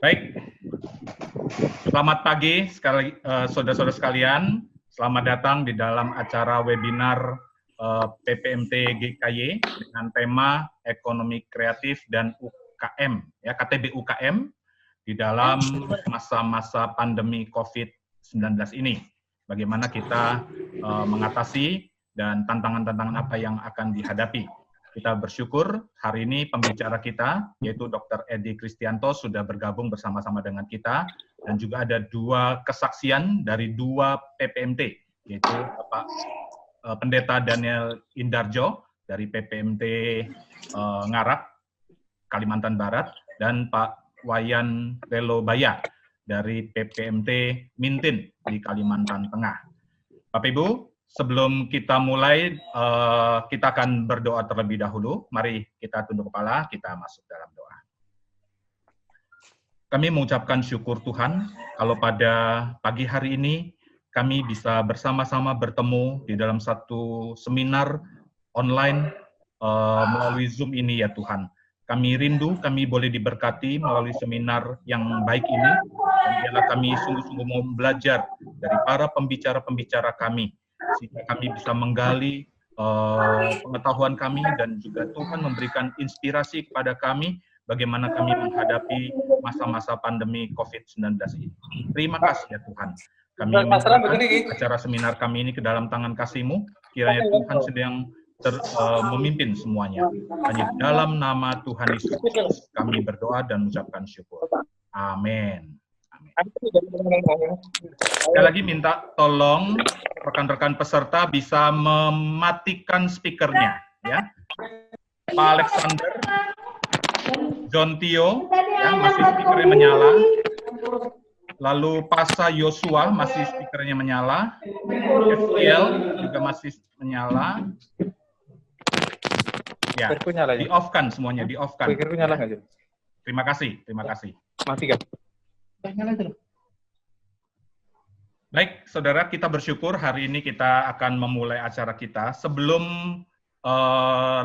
Baik, selamat pagi saudara-saudara sekalian. Selamat datang di dalam acara webinar PPMT GKY dengan tema Ekonomi Kreatif dan UKM, ya KTB UKM di dalam masa-masa pandemi COVID-19 ini. Bagaimana kita mengatasi dan tantangan-tantangan apa yang akan dihadapi. Kita bersyukur hari ini pembicara kita, yaitu Dr. Edi Kristianto, sudah bergabung bersama-sama dengan kita, dan juga ada dua kesaksian dari dua PPMT, yaitu Bapak Pendeta Daniel Indarjo dari PPMT Ngarak, Kalimantan Barat, dan Pak Wayan Relobaya dari PPMT Mintin di Kalimantan Tengah. Bapak Ibu, sebelum kita mulai, kita akan berdoa terlebih dahulu. Mari kita tunduk kepala, kita masuk dalam doa. Kami mengucapkan syukur Tuhan, kalau pada pagi hari ini, kami bisa bersama-sama bertemu di dalam satu seminar online melalui Zoom ini ya Tuhan. Kami rindu, kami boleh diberkati melalui seminar yang baik ini, dan biarlah kami sungguh-sungguh mau belajar dari para pembicara-pembicara kami, sehingga kami bisa menggali pengetahuan kami dan juga Tuhan memberikan inspirasi kepada kami bagaimana kami menghadapi masa-masa pandemi COVID-19 ini. Terima kasih ya Tuhan. Kami menyerahkan acara seminar kami ini ke dalam tangan kasih-Mu, kiranya Tuhan sedang memimpin semuanya. Hanya dalam nama Tuhan Yesus kami berdoa dan mengucapkan syukur. Amin. Sekali lagi minta tolong rekan-rekan peserta bisa mematikan speakernya, ya. Pak Alexander, John Tio, ya, masih speakernya menyala. Lalu Pasa Yosua masih speakernya menyala. FL juga masih menyala. Ya, di-off-kan semuanya, di-off-kan. Nyala nggak, Jun? Terima kasih, terima kasih. Mati kan? Baik, saudara, kita bersyukur hari ini kita akan memulai acara kita. Sebelum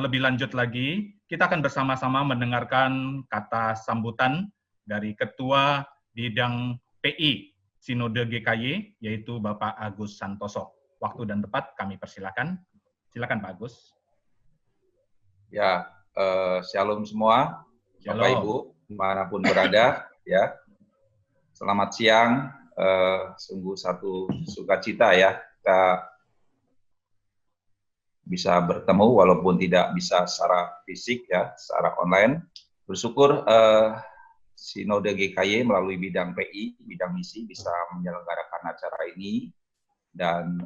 lebih lanjut lagi, kita akan bersama-sama mendengarkan kata sambutan dari Ketua Bidang PI Sinode GKY, yaitu Bapak Agus Santoso. Waktu dan tempat kami persilakan. Silakan Pak Agus. Ya, shalom semua, Shalom. Bapak Ibu, dimanapun berada, ya. Selamat siang, sungguh satu sukacita ya, kita bisa bertemu walaupun tidak bisa secara fisik ya, secara online. Bersyukur Sinode GKY melalui bidang PI, bidang misi bisa menyelenggarakan acara ini, dan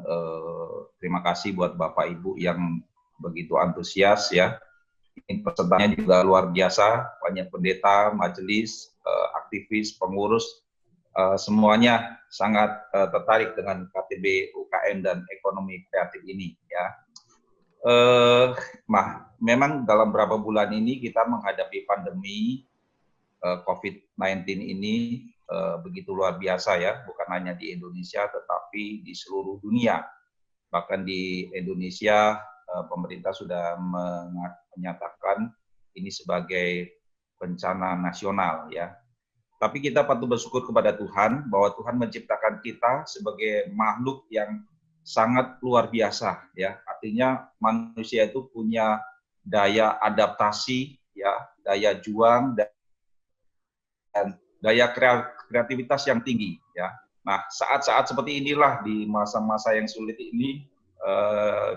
terima kasih buat Bapak Ibu yang begitu antusias ya. Ini pesertanya juga luar biasa, banyak pendeta, majelis, aktivis, pengurus, semuanya sangat tertarik dengan KTB UKM dan ekonomi kreatif ini ya. Memang dalam beberapa bulan ini kita menghadapi pandemi COVID-19 ini begitu luar biasa ya, bukan hanya di Indonesia tetapi di seluruh dunia. Bahkan di Indonesia pemerintah sudah menyatakan ini sebagai bencana nasional ya. Tapi kita patut bersyukur kepada Tuhan bahwa Tuhan menciptakan kita sebagai makhluk yang sangat luar biasa ya. Artinya manusia itu punya daya adaptasi ya, daya juang dan daya kreativitas yang tinggi ya. Nah, saat-saat seperti inilah di masa-masa yang sulit ini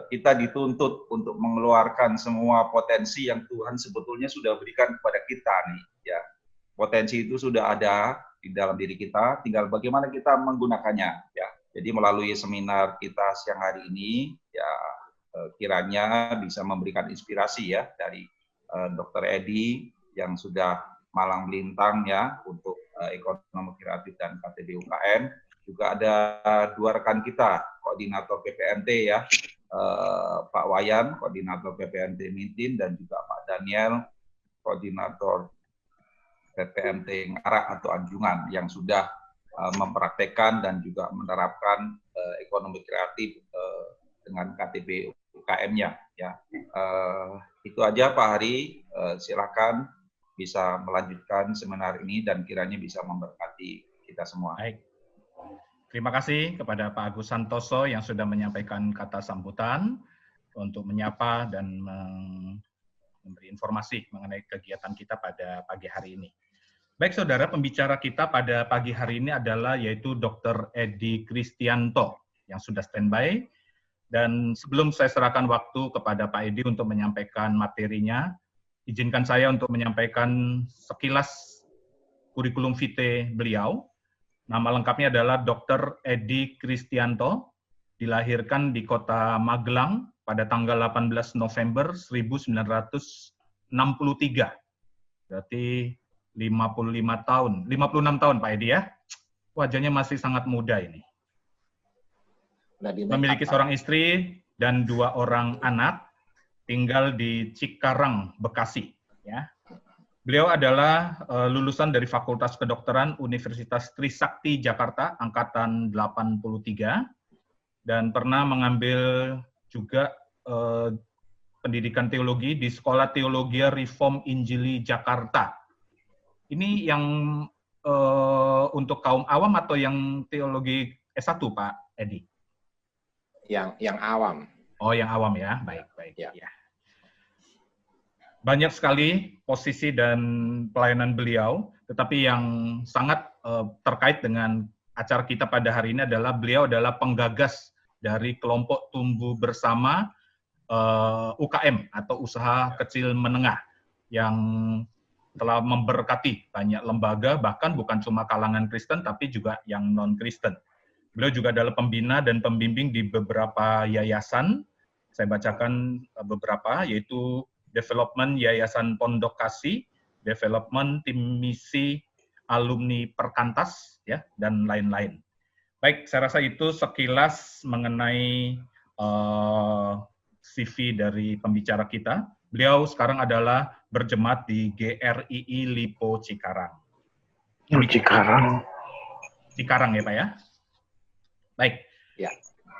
kita dituntut untuk mengeluarkan semua potensi yang Tuhan sebetulnya sudah berikan kepada kita nih ya. Potensi itu sudah ada di dalam diri kita, tinggal bagaimana kita menggunakannya ya. Jadi melalui seminar kita siang hari ini ya, kiranya bisa memberikan inspirasi ya dari Dr. Edi yang sudah malang melintang ya untuk ekonomi kreatif dan KTB UKM. Juga ada dua rekan kita, koordinator PPMT ya, Pak Wayan, koordinator PPMT Mintin, dan juga Pak Daniel, koordinator PPMT Ngarak atau Anjungan, yang sudah mempraktekkan dan juga menerapkan ekonomi kreatif dengan KTB UKM-nya. Ya. Itu aja Pak Hari, silakan bisa melanjutkan seminar ini dan kiranya bisa memberkati kita semua. Baik. Terima kasih kepada Pak Agus Santoso yang sudah menyampaikan kata sambutan untuk menyapa dan memberi informasi mengenai kegiatan kita pada pagi hari ini. Baik saudara, pembicara kita pada pagi hari ini adalah yaitu Dr. Edi Kristianto yang sudah standby. Dan sebelum saya serahkan waktu kepada Pak Edi untuk menyampaikan materinya, izinkan saya untuk menyampaikan sekilas kurikulum vitae beliau. Nama lengkapnya adalah Dr. Edi Kristianto, dilahirkan di kota Magelang pada tanggal 18 November 1963. Berarti 55 tahun, 56 tahun Pak Edi ya. Wajahnya masih sangat muda ini. Memiliki seorang istri dan 2 orang anak, tinggal di Cikarang, Bekasi. Ya. Beliau adalah lulusan dari Fakultas Kedokteran Universitas Trisakti Jakarta, angkatan 83, dan pernah mengambil juga pendidikan teologi di Sekolah Teologia Reform Injili Jakarta. Ini yang untuk kaum awam atau yang teologi S1, Pak Edi? Yang awam. Oh, yang awam ya. Baik, baik. Ya. Ya. Banyak sekali posisi dan pelayanan beliau, tetapi yang sangat terkait dengan acara kita pada hari ini adalah beliau adalah penggagas dari kelompok tumbuh bersama UKM atau usaha kecil menengah yang telah memberkati banyak lembaga, bahkan bukan cuma kalangan Kristen, tapi juga yang non-Kristen. Beliau juga adalah pembina dan pembimbing di beberapa yayasan. Saya bacakan beberapa, yaitu Development Yayasan Pondok Kasih, Development Tim Misi Alumni Perkantas, ya, dan lain-lain. Baik, saya rasa itu sekilas mengenai CV dari pembicara kita. Beliau sekarang adalah berjemaat di GRII Lipo Cikarang. Cikarang. Cikarang ya Pak ya? Baik. Ya.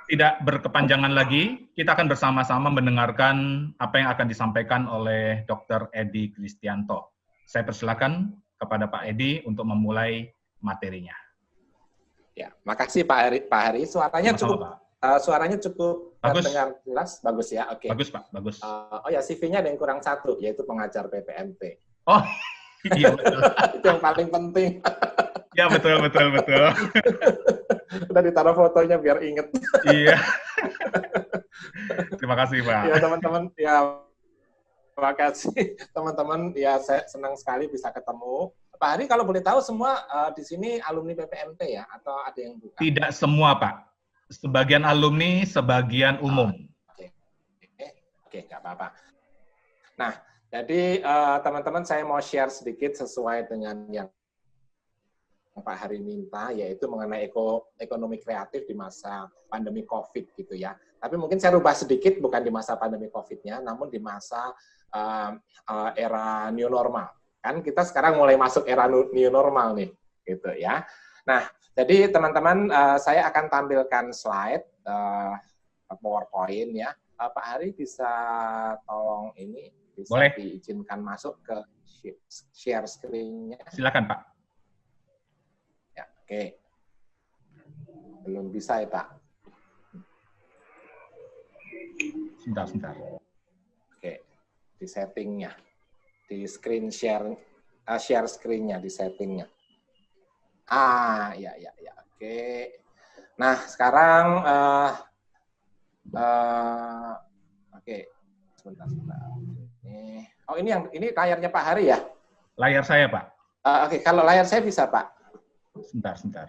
Tidak berkepanjangan lagi, kita akan bersama-sama mendengarkan apa yang akan disampaikan oleh Dr. Edi Kristianto. Saya persilakan kepada Pak Edi untuk memulai materinya. Ya, makasih Pak Heri. Suaranya Sama-sama, cukup Pak. Suaranya cukup Bagus. terdengar jelas, bagus ya. Oke. Bagus Pak, bagus. Oh ya, CV-nya ada yang kurang satu, yaitu pengajar PPMT. Oh, iya betul. Itu yang paling penting. Ya betul. Udah ditaruh fotonya biar inget. Iya. Terima kasih Pak. Ya teman-teman, ya terima kasih teman-teman. Ya saya senang sekali bisa ketemu. Pak Hari, kalau boleh tahu semua di sini alumni PPMT ya, atau ada yang bukan? Tidak semua Pak. Sebagian alumni, sebagian umum. Oke, nggak apa-apa. Nah, jadi teman-teman saya mau share sedikit sesuai dengan yang Pak Hari minta, yaitu mengenai ekonomi kreatif di masa pandemi COVID gitu ya. Tapi mungkin saya rubah sedikit, bukan di masa pandemi COVID-nya, namun di masa era new normal. Kan kita sekarang mulai masuk era new normal nih, gitu ya. Nah, jadi teman-teman, saya akan tampilkan slide PowerPoint ya. Pak Hari bisa tolong ini, bisa Boleh. diizinkan masuk ke share screen-nya. Silakan Pak. Ya, oke. Belum bisa ya, Pak? Sebentar. Oke. Di settingnya. Di screen share screen-nya, di settingnya. Ya. Oke. Nah, sekarang oke. Sebentar. Ini layarnya Pak Hari ya? Layar saya Pak. Oke, kalau layar saya bisa, Pak. Sebentar.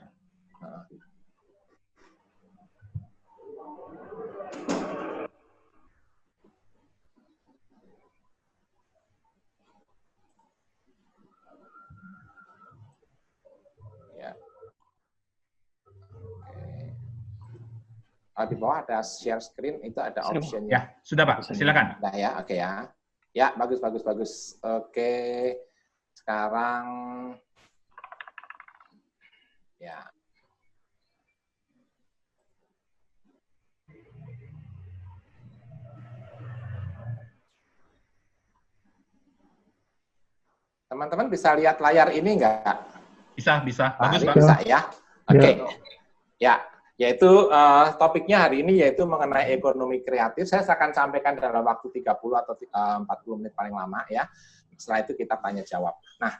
Ya. Di bawah ada share screen, itu ada option-nya. Ya, sudah Pak. Silakan. Nah ya, oke ya. Ya, bagus. Oke. Sekarang ya. Teman-teman bisa lihat layar ini nggak? Bisa. Bagus, Pak. Bisa ya. Oke. Ya, yaitu topiknya hari ini yaitu mengenai ekonomi kreatif. Saya akan sampaikan dalam waktu 30 atau 40 menit paling lama ya. Setelah itu kita tanya jawab. Nah,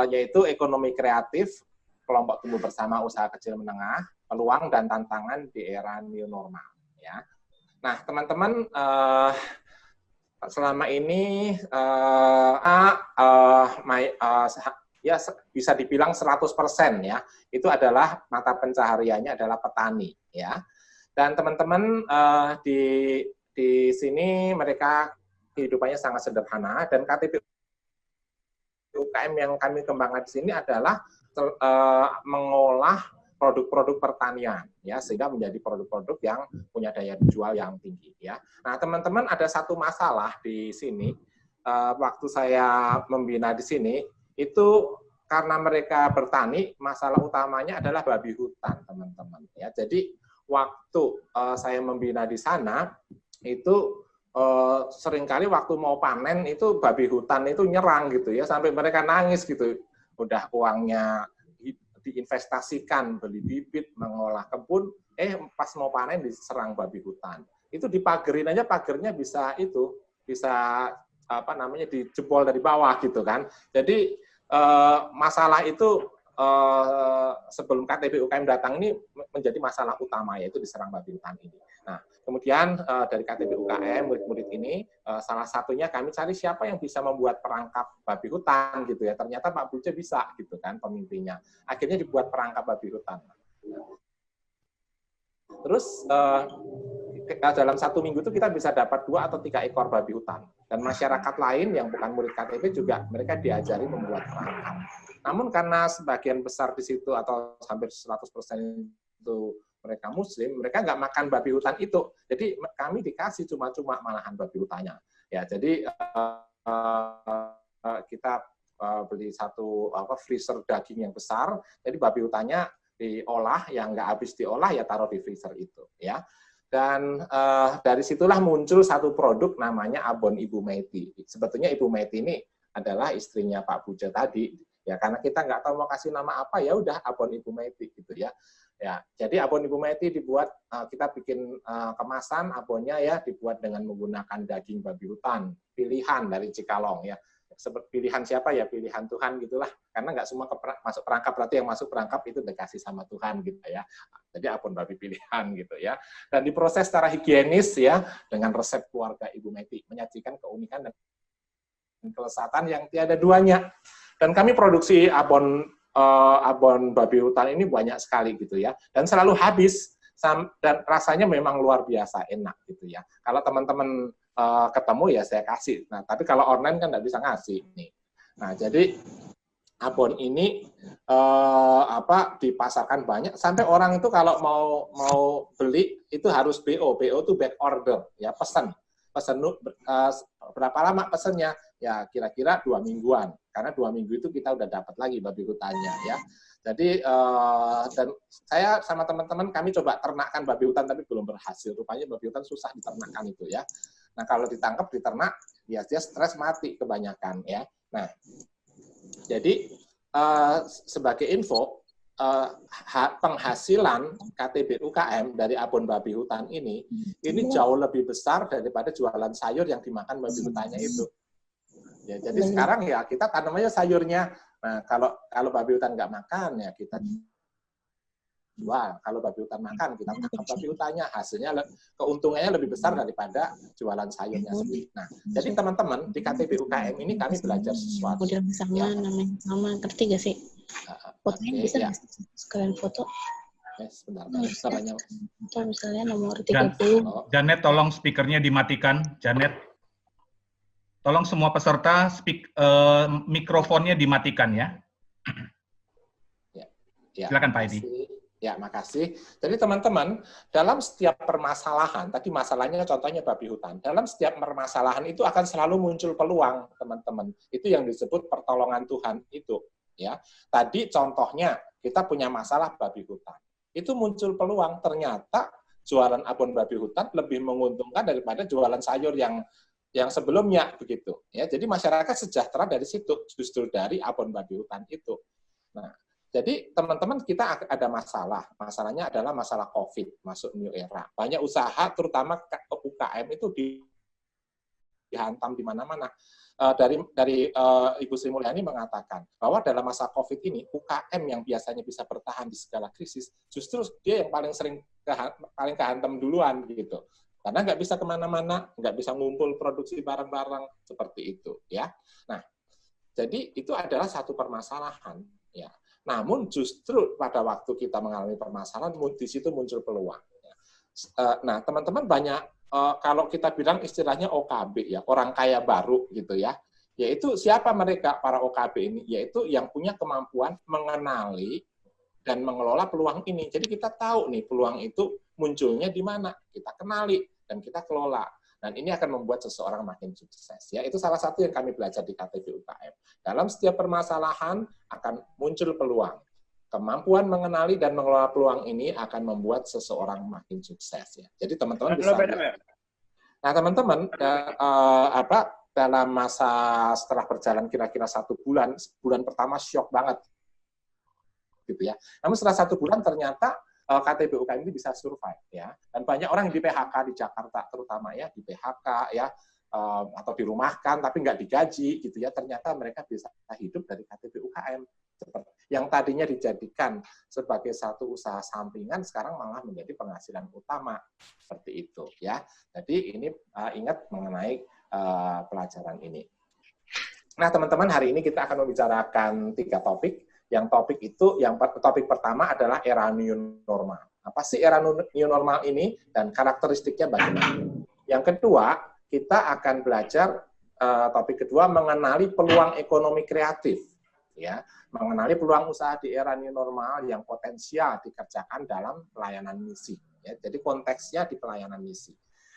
yaitu ekonomi kreatif, kelompok tumbuh bersama usaha kecil menengah, peluang dan tantangan di era new normal ya. Nah, teman-teman selama ini ya bisa dibilang 100% ya, itu adalah mata pencahariannya adalah petani ya. Dan teman-teman di sini mereka kehidupannya sangat sederhana, dan KTP UKM yang kami kembangkan di sini adalah mengolah produk-produk pertanian ya, sehingga menjadi produk-produk yang punya daya jual yang tinggi ya. Nah, teman-teman, ada satu masalah di sini waktu saya membina di sini itu karena mereka bertani, masalah utamanya adalah babi hutan, teman-teman ya. Jadi waktu saya membina di sana itu seringkali waktu mau panen itu babi hutan itu nyerang gitu ya, sampai mereka nangis gitu. Udah uangnya diinvestasikan, beli bibit, mengolah kebun, pas mau panen diserang babi hutan. Itu dipagerin aja, pagernya bisa dijebol dari bawah gitu kan. Jadi masalah itu sebelum KTP UKM datang ini menjadi masalah utama, yaitu diserang babi hutan ini. Nah, kemudian dari KTP UKM murid-murid ini salah satunya kami cari siapa yang bisa membuat perangkap babi hutan gitu ya. Ternyata Pak Bulce bisa gitu kan, pemimpinnya. Akhirnya dibuat perangkap babi hutan. Terus dalam 1 minggu itu kita bisa dapat 2 atau 3 ekor babi hutan. Dan masyarakat lain yang bukan murid KTP juga mereka diajari membuat perangkap. Namun karena sebagian besar di situ atau hampir 100% itu mereka muslim, mereka nggak makan babi hutan itu. Jadi kami dikasih cuma-cuma malahan babi hutannya. Ya, jadi kita beli satu freezer daging yang besar. Jadi babi hutannya diolah, yang nggak habis diolah ya taruh di freezer itu. Ya. Dan dari situlah muncul satu produk namanya Abon Ibu Maiti. Sebetulnya Ibu Maiti ini adalah istrinya Pak Bulce tadi. Ya, karena kita nggak tahu mau kasih nama apa, ya udah Abon Ibu Maiti gitu ya. Ya, jadi Abon Ibu Maiti dibuat, kita bikin kemasan abonnya ya dibuat dengan menggunakan daging babi hutan, pilihan dari Cikalong ya. Pilihan siapa ya, pilihan Tuhan gitulah. Karena nggak semua masuk perangkap, berarti yang masuk perangkap itu dikasih sama Tuhan gitu ya. Jadi abon babi pilihan gitu ya. Dan diproses secara higienis ya dengan resep keluarga Ibu Maiti, menyajikan keunikan dan kelezatan yang tiada duanya. Dan kami produksi abon babi hutan ini banyak sekali gitu ya, dan selalu habis, dan rasanya memang luar biasa enak gitu ya. Kalau teman-teman ketemu ya saya kasih. Nah, tapi kalau online kan nggak bisa ngasih nih. Nah, jadi abon ini dipasarkan banyak, sampai orang itu kalau mau beli itu harus BO itu back order ya, pesan berapa lama pesannya ya, kira-kira 2 mingguan, karena 2 minggu itu kita udah dapat lagi babi hutannya ya. Jadi dan saya sama teman-teman kami coba ternakkan babi hutan tapi belum berhasil. Rupanya babi hutan susah diternakkan itu ya. Nah, kalau ditangkap diternak ya dia stres mati kebanyakan ya. Nah, jadi sebagai info, penghasilan KTP UKM dari abon babi hutan ini jauh lebih besar daripada jualan sayur yang dimakan babi hutannya itu. Ya, jadi sekarang ya kita tanam aja sayurnya. Nah, kalau babi hutan nggak makan ya kita jual. Kalau babi hutan makan kita tangkap babi hutannya, hasilnya keuntungannya lebih besar daripada jualan sayurnya sendiri. Nah, jadi teman-teman di KTP UKM ini kami belajar sesuatu. Model sama, namanya sama, ngerti gak sih? Fotonya bisa ya. Sekalian foto. Sebentar, Foto misalnya nomor 30. Janet, tolong speakernya dimatikan. Janet, tolong semua peserta mikrofonnya dimatikan ya. Ya, silakan Pak Edi. Ya, makasih. Jadi teman-teman, dalam setiap permasalahan, tadi masalahnya contohnya babi hutan, dalam setiap permasalahan itu akan selalu muncul peluang, teman-teman. Itu yang disebut pertolongan Tuhan itu. Ya, tadi contohnya kita punya masalah babi hutan. Itu muncul peluang, ternyata jualan abon babi hutan lebih menguntungkan daripada jualan sayur yang yang sebelumnya begitu. Ya, jadi masyarakat sejahtera dari situ, justru dari abon babi hutan itu. Nah, jadi teman-teman kita ada masalah. Masalahnya adalah masalah COVID, masuk new era. Banyak usaha, terutama UKM itu dihantam di mana-mana. Dari Ibu Sri Mulyani mengatakan bahwa dalam masa COVID ini UKM yang biasanya bisa bertahan di segala krisis, justru dia yang paling sering paling kehantam duluan gitu. Karena nggak bisa kemana-mana, nggak bisa ngumpul produksi barang-barang seperti itu, ya. Nah, jadi itu adalah satu permasalahan, ya. Namun justru pada waktu kita mengalami permasalahan, di situ muncul peluang. Nah, teman-teman banyak kalau kita bilang istilahnya OKB, ya, orang kaya baru, gitu ya. Yaitu siapa mereka para OKB ini? Yaitu yang punya kemampuan mengenali dan mengelola peluang ini. Jadi kita tahu nih peluang itu munculnya di mana, kita kenali dan kita kelola. Dan ini akan membuat seseorang makin sukses. Ya, itu salah satu yang kami belajar di KTP UKM. Dalam setiap permasalahan akan muncul peluang. Kemampuan mengenali dan mengelola peluang ini akan membuat seseorang makin sukses. Ya. Jadi teman-teman bisa. Nah, teman-teman, dalam masa setelah berjalan kira-kira 1 bulan, bulan pertama syok banget, gitu ya. Namun setelah 1 bulan ternyata KTP UKM ini bisa survive, ya. Dan banyak orang yang di PHK di Jakarta terutama, ya, di PHK, ya, atau dirumahkan tapi nggak digaji, gitu ya. Ternyata mereka bisa hidup dari KTP UKM. Yang tadinya dijadikan sebagai satu usaha sampingan sekarang malah menjadi penghasilan utama, seperti itu, ya. Jadi ini ingat mengenai pelajaran ini. Nah, teman-teman, hari ini kita akan membicarakan 3 topik. Yang topik pertama adalah era new normal. Apa sih era new normal ini dan karakteristiknya bagaimana? Yang kedua, kita akan belajar topik kedua mengenali peluang ekonomi kreatif, ya, mengenali peluang usaha di era new normal yang potensial dikerjakan dalam pelayanan misi. Ya, jadi konteksnya di pelayanan misi.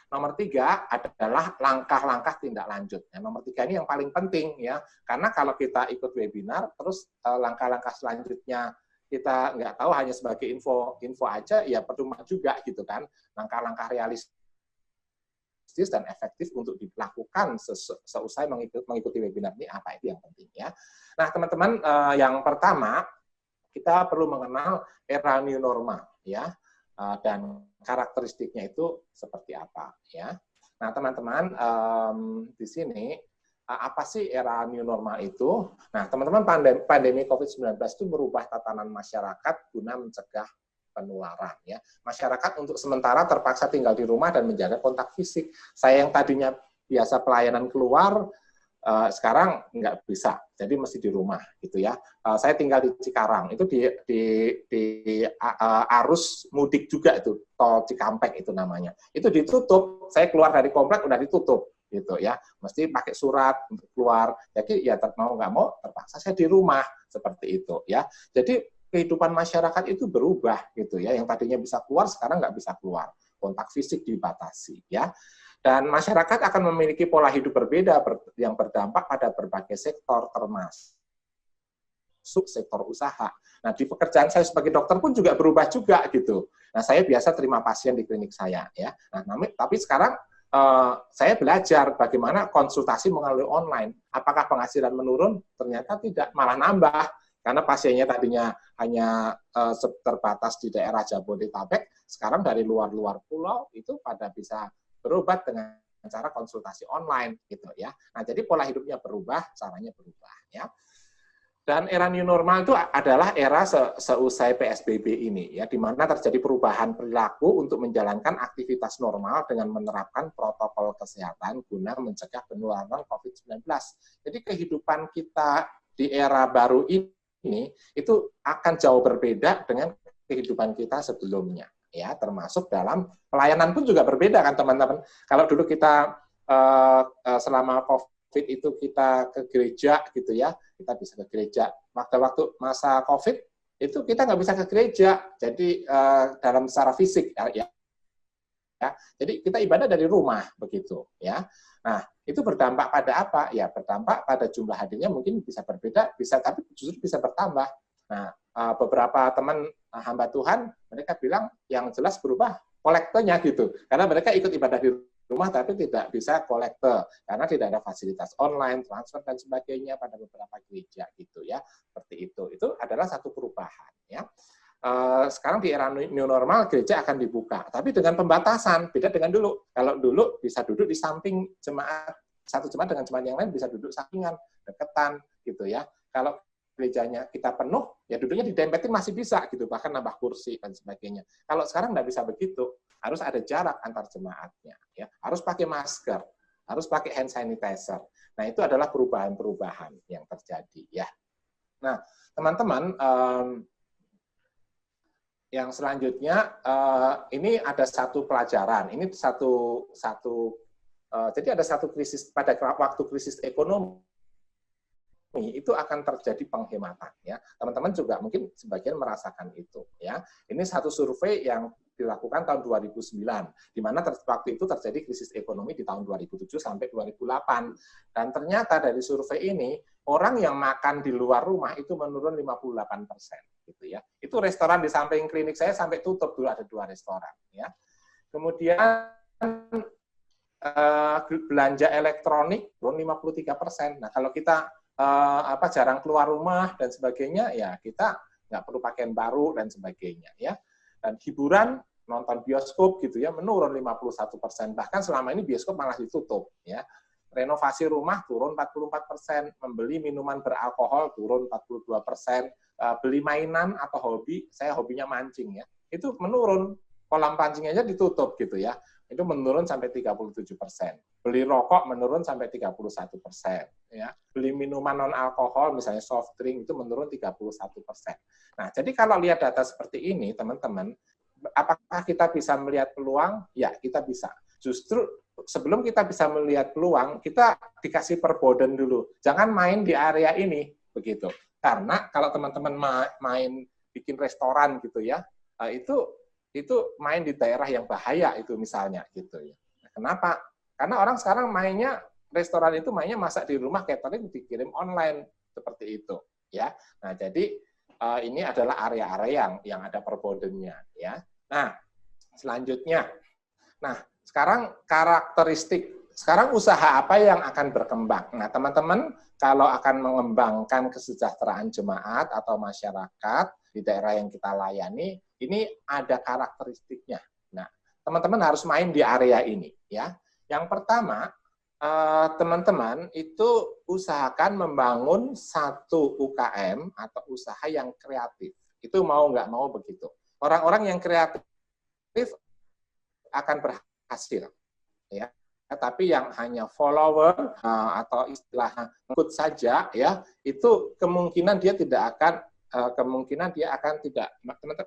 Nomor 3 adalah langkah-langkah tindak lanjut. Ya, nomor 3 ini yang paling penting, ya, karena kalau kita ikut webinar, terus langkah-langkah selanjutnya kita nggak tahu, hanya sebagai info aja, ya percuma juga gitu kan. Langkah-langkah realistis dan efektif untuk dilakukan seusai mengikuti webinar ini apa itu yang penting, ya. Nah, teman-teman, yang pertama kita perlu mengenal era new normal, ya. Dan karakteristiknya itu seperti apa, ya. Nah, teman-teman, di sini apa sih era new normal itu? Nah, teman-teman, pandemi COVID-19 itu merubah tatanan masyarakat guna mencegah penularan, ya. Masyarakat untuk sementara terpaksa tinggal di rumah dan menjaga kontak fisik. Saya yang tadinya biasa pelayanan keluar, sekarang nggak bisa, jadi mesti di rumah, gitu ya. Saya tinggal di Cikarang, itu di arus mudik juga itu, tol Cikampek itu namanya. Itu ditutup, saya keluar dari komplek udah ditutup, gitu ya. Mesti pakai surat untuk keluar. Jadi ya mau nggak mau terpaksa saya di rumah, seperti itu, ya. Jadi kehidupan masyarakat itu berubah, gitu ya. Yang tadinya bisa keluar sekarang nggak bisa keluar, kontak fisik dibatasi, ya. Dan masyarakat akan memiliki pola hidup berbeda yang berdampak pada berbagai sektor, termasuk sektor usaha. Nah, di pekerjaan saya sebagai dokter pun juga berubah juga, gitu. Nah, saya biasa terima pasien di klinik saya, ya. Nah, tapi sekarang saya belajar bagaimana konsultasi melalui online. Apakah penghasilan menurun? Ternyata tidak, malah nambah. Karena pasiennya tadinya hanya terbatas di daerah Jabodetabek, sekarang dari luar-luar pulau itu pada bisa berobat dengan cara konsultasi online, gitu ya. Nah, jadi pola hidupnya berubah, caranya berubah, ya. Dan era new normal itu adalah era seusai PSBB ini, ya, di mana terjadi perubahan perilaku untuk menjalankan aktivitas normal dengan menerapkan protokol kesehatan guna mencegah penularan COVID-19. Jadi kehidupan kita di era baru ini itu akan jauh berbeda dengan kehidupan kita sebelumnya. Ya, termasuk dalam pelayanan pun juga berbeda kan, teman-teman. Kalau dulu kita selama COVID itu kita ke gereja, gitu ya, kita bisa ke gereja. Waktu masa COVID itu kita nggak bisa ke gereja, jadi dalam secara fisik, ya. Jadi kita ibadah dari rumah, begitu, ya. Nah, itu berdampak pada apa? Ya, berdampak pada jumlah hadirnya mungkin bisa berbeda, tapi justru bisa bertambah. Nah, beberapa teman hamba Tuhan, mereka bilang yang jelas berubah kolektornya, gitu. Karena mereka ikut ibadah di rumah tapi tidak bisa kolektor karena tidak ada fasilitas online, transfer dan sebagainya pada beberapa gereja gitu ya. Seperti itu. Itu adalah satu perubahan ya. Sekarang di era new normal gereja akan dibuka, tapi dengan pembatasan, beda dengan dulu. Kalau dulu bisa duduk di samping jemaat, satu jemaat dengan jemaat yang lain bisa duduk sampingan, deketan gitu ya. Kalau gerejanya kita penuh, ya duduknya didempetin masih bisa gitu, bahkan nambah kursi dan sebagainya. Kalau sekarang nggak bisa begitu, harus ada jarak antar jemaatnya, ya. Harus pakai masker, harus pakai hand sanitizer. Nah itu adalah perubahan-perubahan yang terjadi ya. Nah teman-teman, yang selanjutnya ini ada satu pelajaran, ini jadi ada satu krisis pada waktu krisis ekonomi. Itu akan terjadi penghematan ya. Teman-teman juga mungkin sebagian merasakan itu ya. Ini satu survei yang dilakukan tahun 2009 di mana waktu itu terjadi krisis ekonomi di tahun 2007 sampai 2008 dan ternyata dari survei ini orang yang makan di luar rumah itu menurun 58% gitu ya. Itu restoran di samping klinik saya sampai tutup, dulu ada 2 restoran ya. Kemudian belanja elektronik turun 53%. Nah, kalau kita jarang keluar rumah dan sebagainya, ya kita nggak perlu pakaian baru dan sebagainya ya. Dan hiburan, nonton bioskop gitu ya, menurun 51%. Bahkan selama ini bioskop malah ditutup ya. Renovasi rumah turun 44%, membeli minuman beralkohol turun 42%, beli mainan atau hobi, saya hobinya mancing ya, itu menurun, kolam pancing aja ditutup gitu ya. Itu menurun sampai 37%. Beli rokok menurun sampai 31%. Ya. Beli minuman non-alkohol, misalnya soft drink, itu menurun 31%. Nah, jadi kalau lihat data seperti ini, teman-teman, apakah kita bisa melihat peluang? Ya, kita bisa. Justru sebelum kita bisa melihat peluang, kita dikasih perboden dulu. Jangan main di area ini, begitu. Karena kalau teman-teman main bikin restoran gitu ya, itu main di daerah yang bahaya itu misalnya gitu ya. Kenapa? Karena orang sekarang mainnya restoran itu mainnya masak di rumah, catering dikirim online seperti itu ya. Nah, jadi ini adalah area-area yang ada perbodennya ya. Nah, selanjutnya. Nah, sekarang karakteristik. Sekarang usaha apa yang akan berkembang? Nah, teman-teman kalau akan mengembangkan kesejahteraan jemaat atau masyarakat di daerah yang kita layani, ini ada karakteristiknya. Nah, teman-teman harus main di area ini, ya. Yang pertama, teman-teman itu usahakan membangun satu UKM atau usaha yang kreatif. Itu mau nggak mau begitu. Orang-orang yang kreatif akan berhasil, ya. Tapi yang hanya follower atau istilahnya ikut saja, ya, itu kemungkinan dia akan tidak.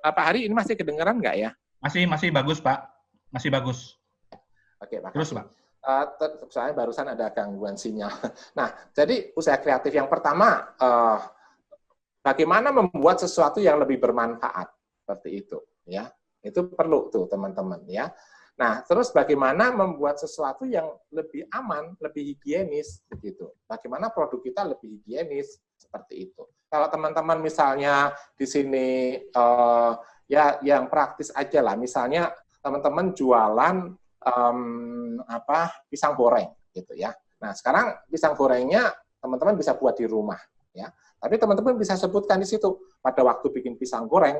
Pak Hari, ini masih kedengeran nggak ya? Masih bagus, Pak. Masih bagus. Oke, Pak. Terus, Pak. Soalnya barusan ada gangguan sinyal. Nah, jadi usaha kreatif yang pertama, bagaimana membuat sesuatu yang lebih bermanfaat, seperti itu, ya. Itu perlu tuh, teman-teman, ya. Nah, terus bagaimana membuat sesuatu yang lebih aman, lebih higienis, begitu. Bagaimana produk kita lebih higienis, seperti itu. Kalau teman-teman misalnya di sini ya yang praktis aja lah, misalnya teman-teman jualan pisang goreng, gitu ya. Nah, sekarang pisang gorengnya teman-teman bisa buat di rumah, ya. Tapi teman-teman bisa sebutkan di situ pada waktu bikin pisang goreng,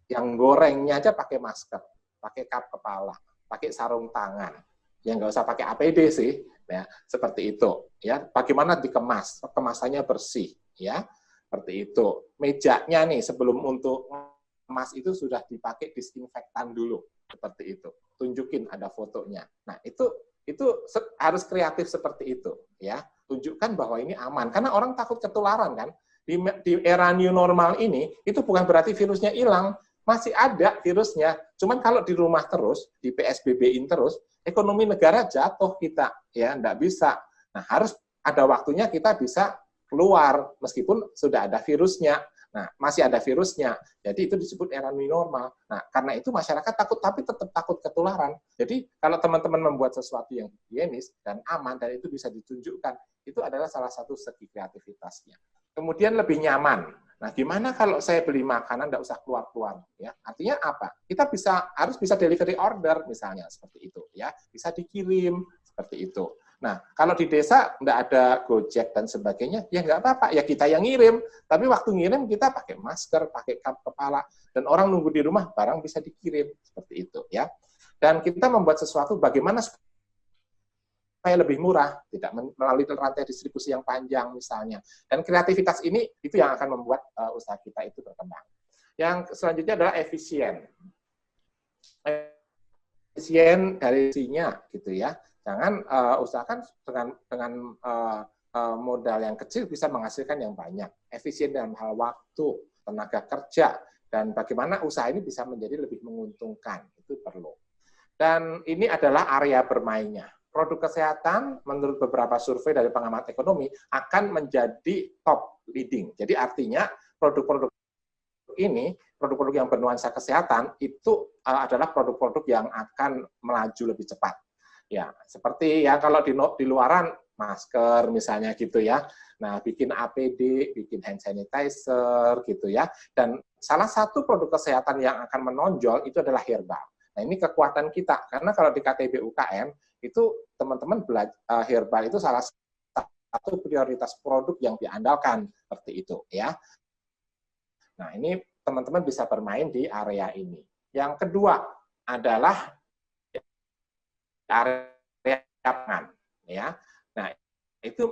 yang gorengnya aja pakai masker, pakai kap kepala, pakai sarung tangan. Ya nggak usah pakai APD sih, ya seperti itu. Ya, bagaimana dikemas, kemasannya bersih, ya seperti itu. Mejanya nih sebelum untuk emas itu sudah dipakai disinfektan dulu, seperti itu. Tunjukin ada fotonya. Nah itu harus kreatif seperti itu, ya. Tunjukkan bahwa ini aman, karena orang takut ketularan kan. Di era new normal ini itu bukan berarti virusnya hilang. Masih ada virusnya, cuman kalau di rumah terus, di PSBB-in terus, ekonomi negara jatuh kita, ya, enggak bisa. Nah, harus ada waktunya kita bisa keluar, meskipun sudah ada virusnya. Nah, masih ada virusnya, jadi itu disebut era new normal. Nah, karena itu masyarakat takut, tapi tetap takut ketularan. Jadi, kalau teman-teman membuat sesuatu yang higienis dan aman, dan itu bisa ditunjukkan, itu adalah salah satu segi kreativitasnya. Kemudian lebih nyaman. Nah, gimana kalau saya beli makanan nggak usah keluar-keluar? Ya, artinya apa? Kita harus bisa delivery order misalnya seperti itu. ya, bisa dikirim seperti itu. Nah, kalau di desa nggak ada Gojek dan sebagainya, ya nggak apa-apa, ya kita yang ngirim. Tapi waktu ngirim kita pakai masker, pakai kap kepala, dan orang nunggu di rumah, barang bisa dikirim seperti itu, ya. Dan kita membuat sesuatu bagaimana supaya lebih murah, tidak melalui rantai distribusi yang panjang misalnya. Dan kreativitas ini itu yang akan membuat usaha kita itu berkembang. Yang selanjutnya adalah efisien. Efisien dari isinya, gitu ya. Jangan usahakan dengan modal yang kecil bisa menghasilkan yang banyak. Efisien dalam hal waktu, tenaga kerja, dan bagaimana usaha ini bisa menjadi lebih menguntungkan. Itu perlu. Dan ini adalah area bermainnya. Produk kesehatan, menurut beberapa survei dari pengamat ekonomi, akan menjadi top leading. Jadi artinya produk-produk ini, produk-produk yang bernuansa kesehatan, itu adalah produk-produk yang akan melaju lebih cepat. Ya, seperti ya kalau di luaran masker misalnya gitu ya. Nah, bikin APD, bikin hand sanitizer gitu ya. Dan salah satu produk kesehatan yang akan menonjol itu adalah herbal. Nah, ini kekuatan kita karena kalau di KTB UKM itu teman-teman herbal itu salah satu prioritas produk yang diandalkan seperti itu ya. Nah, ini teman-teman bisa bermain di area ini. Yang kedua adalah area pangan, ya. Nah, itu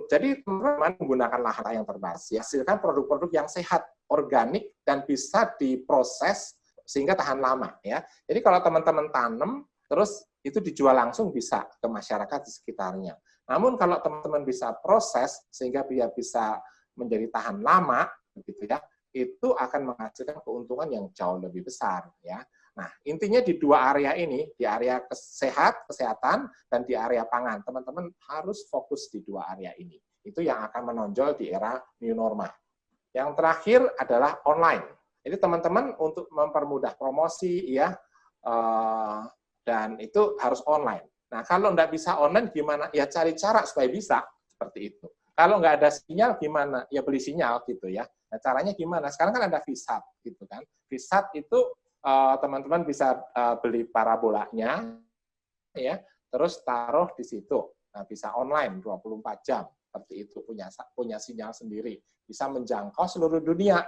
jadi teman-teman menggunakan lahan yang terbatas, hasilkan produk-produk yang sehat, organik dan bisa diproses sehingga tahan lama, ya. Jadi kalau teman-teman tanam, terus itu dijual langsung bisa ke masyarakat di sekitarnya. Namun kalau teman-teman bisa proses sehingga dia bisa menjadi tahan lama, begitu ya, itu akan menghasilkan keuntungan yang jauh lebih besar, ya. Nah, intinya di dua area ini, di area kesehatan, dan di area pangan, teman-teman harus fokus di dua area ini. Itu yang akan menonjol di era new normal. Yang terakhir adalah online. Jadi teman-teman untuk mempermudah promosi, ya, dan itu harus online. Nah, kalau nggak bisa online gimana? Ya cari cara supaya bisa, seperti itu. Kalau nggak ada sinyal gimana? Ya beli sinyal gitu ya. Nah, caranya gimana? Sekarang kan ada VSAT gitu kan. VSAT itu teman-teman bisa beli parabolanya, ya, terus taruh di situ. Nah, bisa online 24 jam, seperti itu, punya sinyal sendiri, bisa menjangkau seluruh dunia,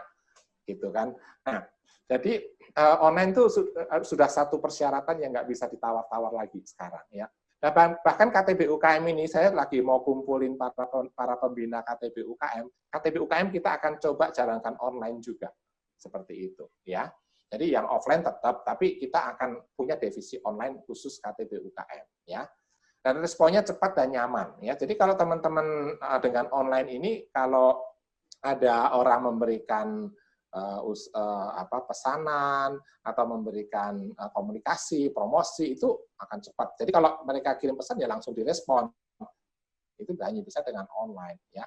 gitu kan. Nah, jadi online itu sudah satu persyaratan yang nggak bisa ditawar-tawar lagi sekarang, ya. Bahkan KTB UKM ini, saya lagi mau kumpulin para pembina KTB UKM. KTB UKM kita akan coba jalankan online juga, seperti itu, ya. Jadi yang offline tetap, tapi kita akan punya divisi online khusus KTB UKM, ya. Dan responnya cepat dan nyaman, ya. Jadi kalau teman-teman dengan online ini, kalau ada orang memberikan pesanan atau memberikan komunikasi, promosi, itu akan cepat. Jadi kalau mereka kirim pesan ya langsung direspon. Itu hanya bisa dengan online, ya.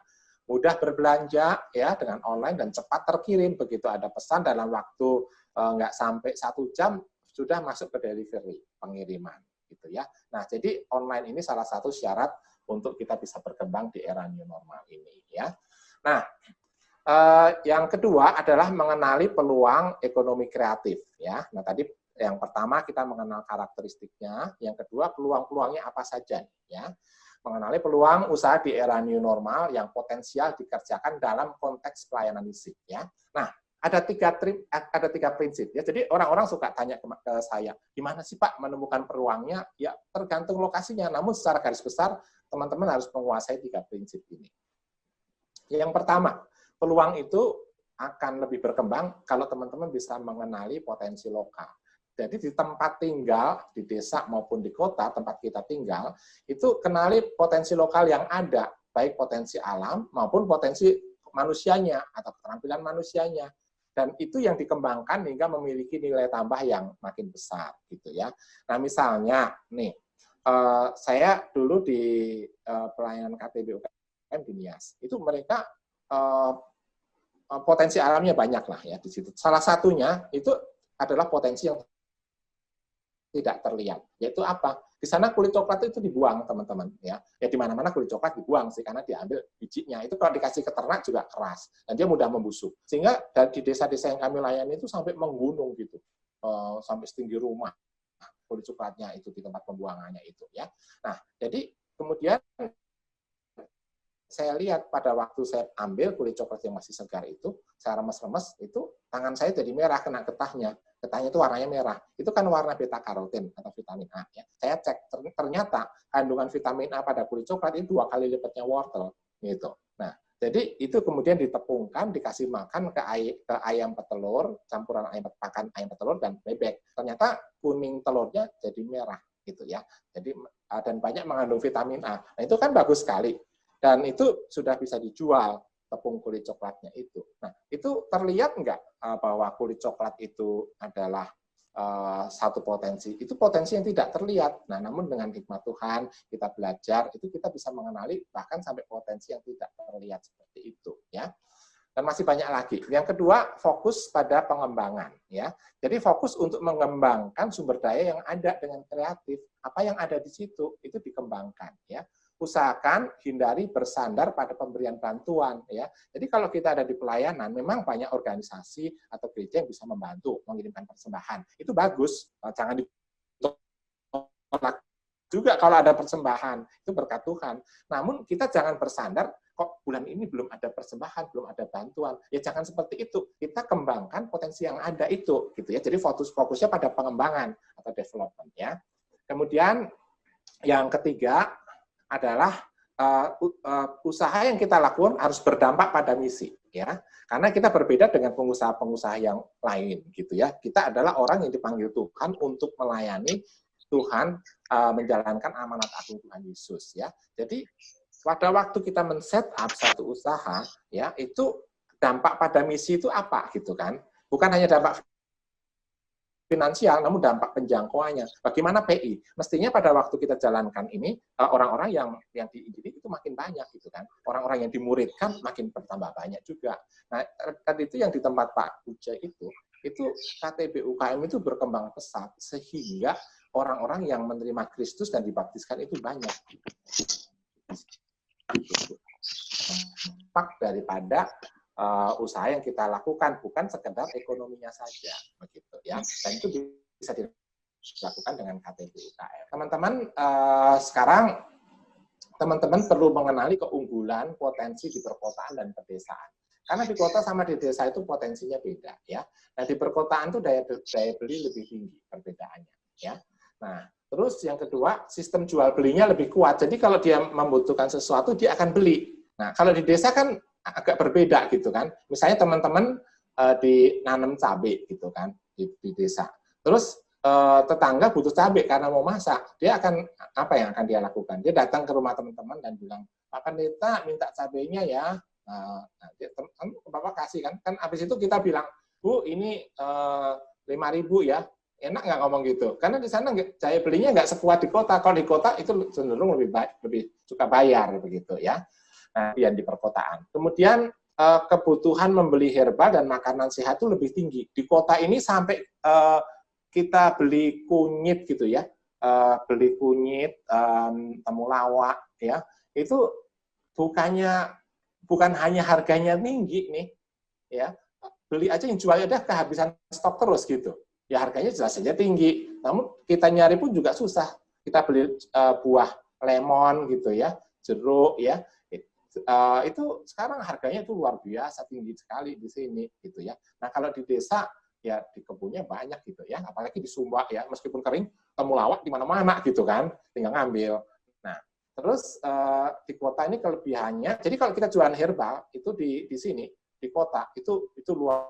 Mudah berbelanja ya dengan online dan cepat terkirim, begitu ada pesan dalam waktu nggak sampai 1 jam sudah masuk ke delivery, pengiriman gitu ya. Nah, jadi online ini salah satu syarat untuk kita bisa berkembang di era new normal ini ya. Nah, yang kedua adalah mengenali peluang ekonomi kreatif ya. Nah, tadi yang pertama kita mengenal karakteristiknya, yang kedua peluang-peluangnya apa saja ya. Mengenali peluang usaha di era new normal yang potensial dikerjakan dalam konteks pelayanan listrik ya. Nah, ada tiga prinsip ya. Jadi orang-orang suka tanya ke saya, gimana sih Pak menemukan peluangnya? Ya tergantung lokasinya. Namun secara garis besar teman-teman harus menguasai 3 prinsip ini. Yang pertama, peluang itu akan lebih berkembang kalau teman-teman bisa mengenali potensi lokal. Jadi di tempat tinggal, di desa maupun di kota, tempat kita tinggal, itu kenali potensi lokal yang ada, baik potensi alam maupun potensi manusianya atau keterampilan manusianya. Dan itu yang dikembangkan hingga memiliki nilai tambah yang makin besar, gitu ya. Nah, misalnya, nih, saya dulu di pelayanan KTB UKM di Nias, itu mereka potensi alamnya banyak lah ya di situ. Salah satunya itu adalah potensi yang tidak terlihat, yaitu apa? Di sana kulit coklat itu dibuang, teman-teman, ya. Ya di mana-mana kulit coklat dibuang sih, karena diambil bijinya. Itu kalau dikasih ke ternak juga keras dan dia mudah membusuk. Sehingga di desa-desa yang kami layani itu sampai menggunung gitu, sampai setinggi rumah. kulit coklatnya itu di tempat pembuangannya itu ya. Nah, jadi kemudian saya lihat pada waktu saya ambil kulit coklat yang masih segar itu, saya remes-remes, itu tangan saya jadi merah kena getahnya. Getahnya itu warnanya merah. Itu kan warna beta karotin atau vitamin A. Ya. Saya cek, ternyata kandungan vitamin A pada kulit coklat itu 2 kali lipatnya wortel. Gitu. Nah, jadi itu kemudian ditepungkan, dikasih makan ke ayam petelur, campuran pakan ayam petelur dan bebek. Ternyata kuning telurnya jadi merah. Gitu ya. Jadi, dan banyak mengandung vitamin A. Nah, itu kan bagus sekali. Dan itu sudah bisa dijual, tepung kulit coklatnya itu. Nah, itu terlihat nggak bahwa kulit coklat itu adalah satu potensi? Itu potensi yang tidak terlihat. Nah, namun dengan hikmat Tuhan, kita belajar, itu kita bisa mengenali bahkan sampai potensi yang tidak terlihat seperti itu. Ya. Dan masih banyak lagi. Yang kedua, fokus pada pengembangan. Ya. Jadi fokus untuk mengembangkan sumber daya yang ada dengan kreatif. Apa yang ada di situ, itu dikembangkan. Ya. Usahakan hindari bersandar pada pemberian bantuan ya. Jadi kalau kita ada di pelayanan, memang banyak organisasi atau gereja yang bisa membantu mengirimkan persembahan. Itu bagus, jangan ditolak juga kalau ada persembahan, itu berkat Tuhan. Namun kita jangan bersandar, kok bulan ini belum ada persembahan, belum ada bantuan. Ya jangan seperti itu. Kita kembangkan potensi yang ada itu, gitu ya. Jadi fokusnya pada pengembangan atau development ya. Kemudian yang ketiga adalah usaha yang kita lakukan harus berdampak pada misi ya, karena kita berbeda dengan pengusaha-pengusaha yang lain gitu ya. Kita adalah orang yang dipanggil Tuhan untuk melayani Tuhan, menjalankan amanat agung Tuhan Yesus ya. Jadi pada waktu kita men-set up satu usaha ya, itu dampak pada misi itu apa gitu kan, bukan hanya dampak finansial, namun dampak penjangkauannya. Bagaimana PI? Mestinya pada waktu kita jalankan ini, orang-orang yang diinjili itu makin banyak, gitu kan. Orang-orang yang dimuridkan makin bertambah banyak juga. Nah, tadi itu yang di tempat Pak Uja itu KTB UKM itu berkembang pesat, sehingga orang-orang yang menerima Kristus dan dibaptiskan itu banyak. Dampak daripada usaha yang kita lakukan, bukan sekedar ekonominya saja, begitu ya. Dan itu bisa dilakukan dengan KTB UKM. Teman-teman, sekarang teman-teman perlu mengenali keunggulan potensi di perkotaan dan pedesaan. Karena di kota sama di desa itu potensinya beda, ya. Nah, di perkotaan itu daya beli lebih tinggi perbedaannya, ya. Nah, terus yang kedua, sistem jual belinya lebih kuat. Jadi kalau dia membutuhkan sesuatu, dia akan beli. Nah, kalau di desa kan agak berbeda gitu kan. Misalnya teman-teman nanam cabai gitu kan di desa. Terus tetangga butuh cabai karena mau masak. Dia akan apa yang akan dia lakukan? Dia datang ke rumah teman-teman dan bilang, "Pak Pendeta minta cabainya ya." Bapak kasih kan. Kan habis itu kita bilang, "Bu, ini 5.000 ya." Enak nggak ngomong gitu? Karena di sana daya belinya nggak sekuat di kota. Kalau di kota itu cenderung lebih suka bayar begitu ya. Nah, yang di perkotaan. Kemudian kebutuhan membeli herbal dan makanan sehat itu lebih tinggi. Di kota ini sampai kita beli kunyit gitu ya, beli kunyit, temulawak ya, itu bukan hanya harganya tinggi nih, ya, beli aja yang jualnya udah kehabisan stok terus gitu. Ya harganya jelas saja tinggi, namun kita nyari pun juga susah. Kita beli buah lemon gitu ya, jeruk ya. Itu sekarang harganya itu luar biasa tinggi sekali di sini gitu ya. Nah kalau di desa ya di kebunnya banyak gitu ya, apalagi di Sumba ya, meskipun kering temulawak di mana-mana gitu kan, tinggal ngambil. Nah terus di kota ini kelebihannya, jadi kalau kita jualan herbal itu di sini di kota itu luar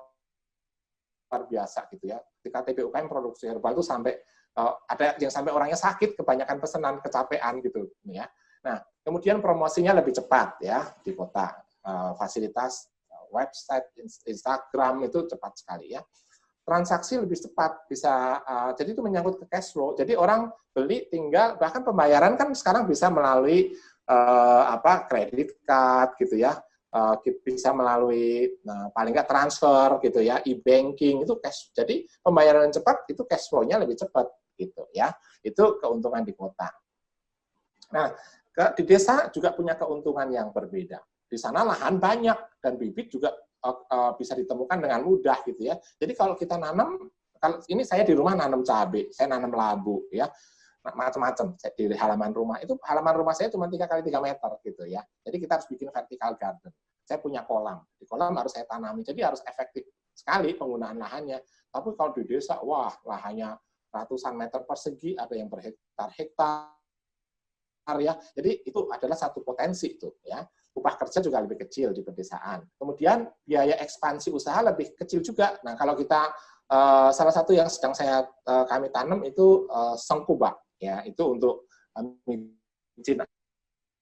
biasa gitu ya. Di KTB UKM produksi herbal itu sampai ada yang sampai orangnya sakit, kebanyakan pesanan, kecapean gitu ya. Nah, kemudian promosinya lebih cepat ya di kota. Fasilitas website, Instagram itu cepat sekali ya. Transaksi lebih cepat bisa, jadi itu menyangkut ke cash flow. Jadi orang beli tinggal, bahkan pembayaran kan sekarang bisa melalui kredit card gitu ya. Bisa melalui paling nggak transfer gitu ya, e-banking itu cash. Jadi pembayaran cepat itu cash flow-nya lebih cepat gitu ya. Itu keuntungan di kota. Nah, di desa juga punya keuntungan yang berbeda. Di sana lahan banyak dan bibit juga bisa ditemukan dengan mudah gitu ya. Jadi kalau kita nanam Kalau ini saya di rumah nanam cabai, saya nanam labu, ya, macam-macam di halaman rumah. Itu halaman rumah saya cuma 3 kali 3 meter gitu ya. Jadi kita harus bikin vertical garden. Saya punya kolam, di kolam harus saya tanami. Jadi harus efektif sekali penggunaan lahannya. Tapi kalau di desa, wah, lahannya ratusan meter persegi, ada yang berhektar-hektar ya. Jadi itu adalah satu potensi itu ya. Upah kerja juga lebih kecil di pedesaan. Kemudian biaya ekspansi usaha lebih kecil juga. Nah, kalau kita salah satu yang sedang kami tanam itu sengkuba ya, itu untuk micin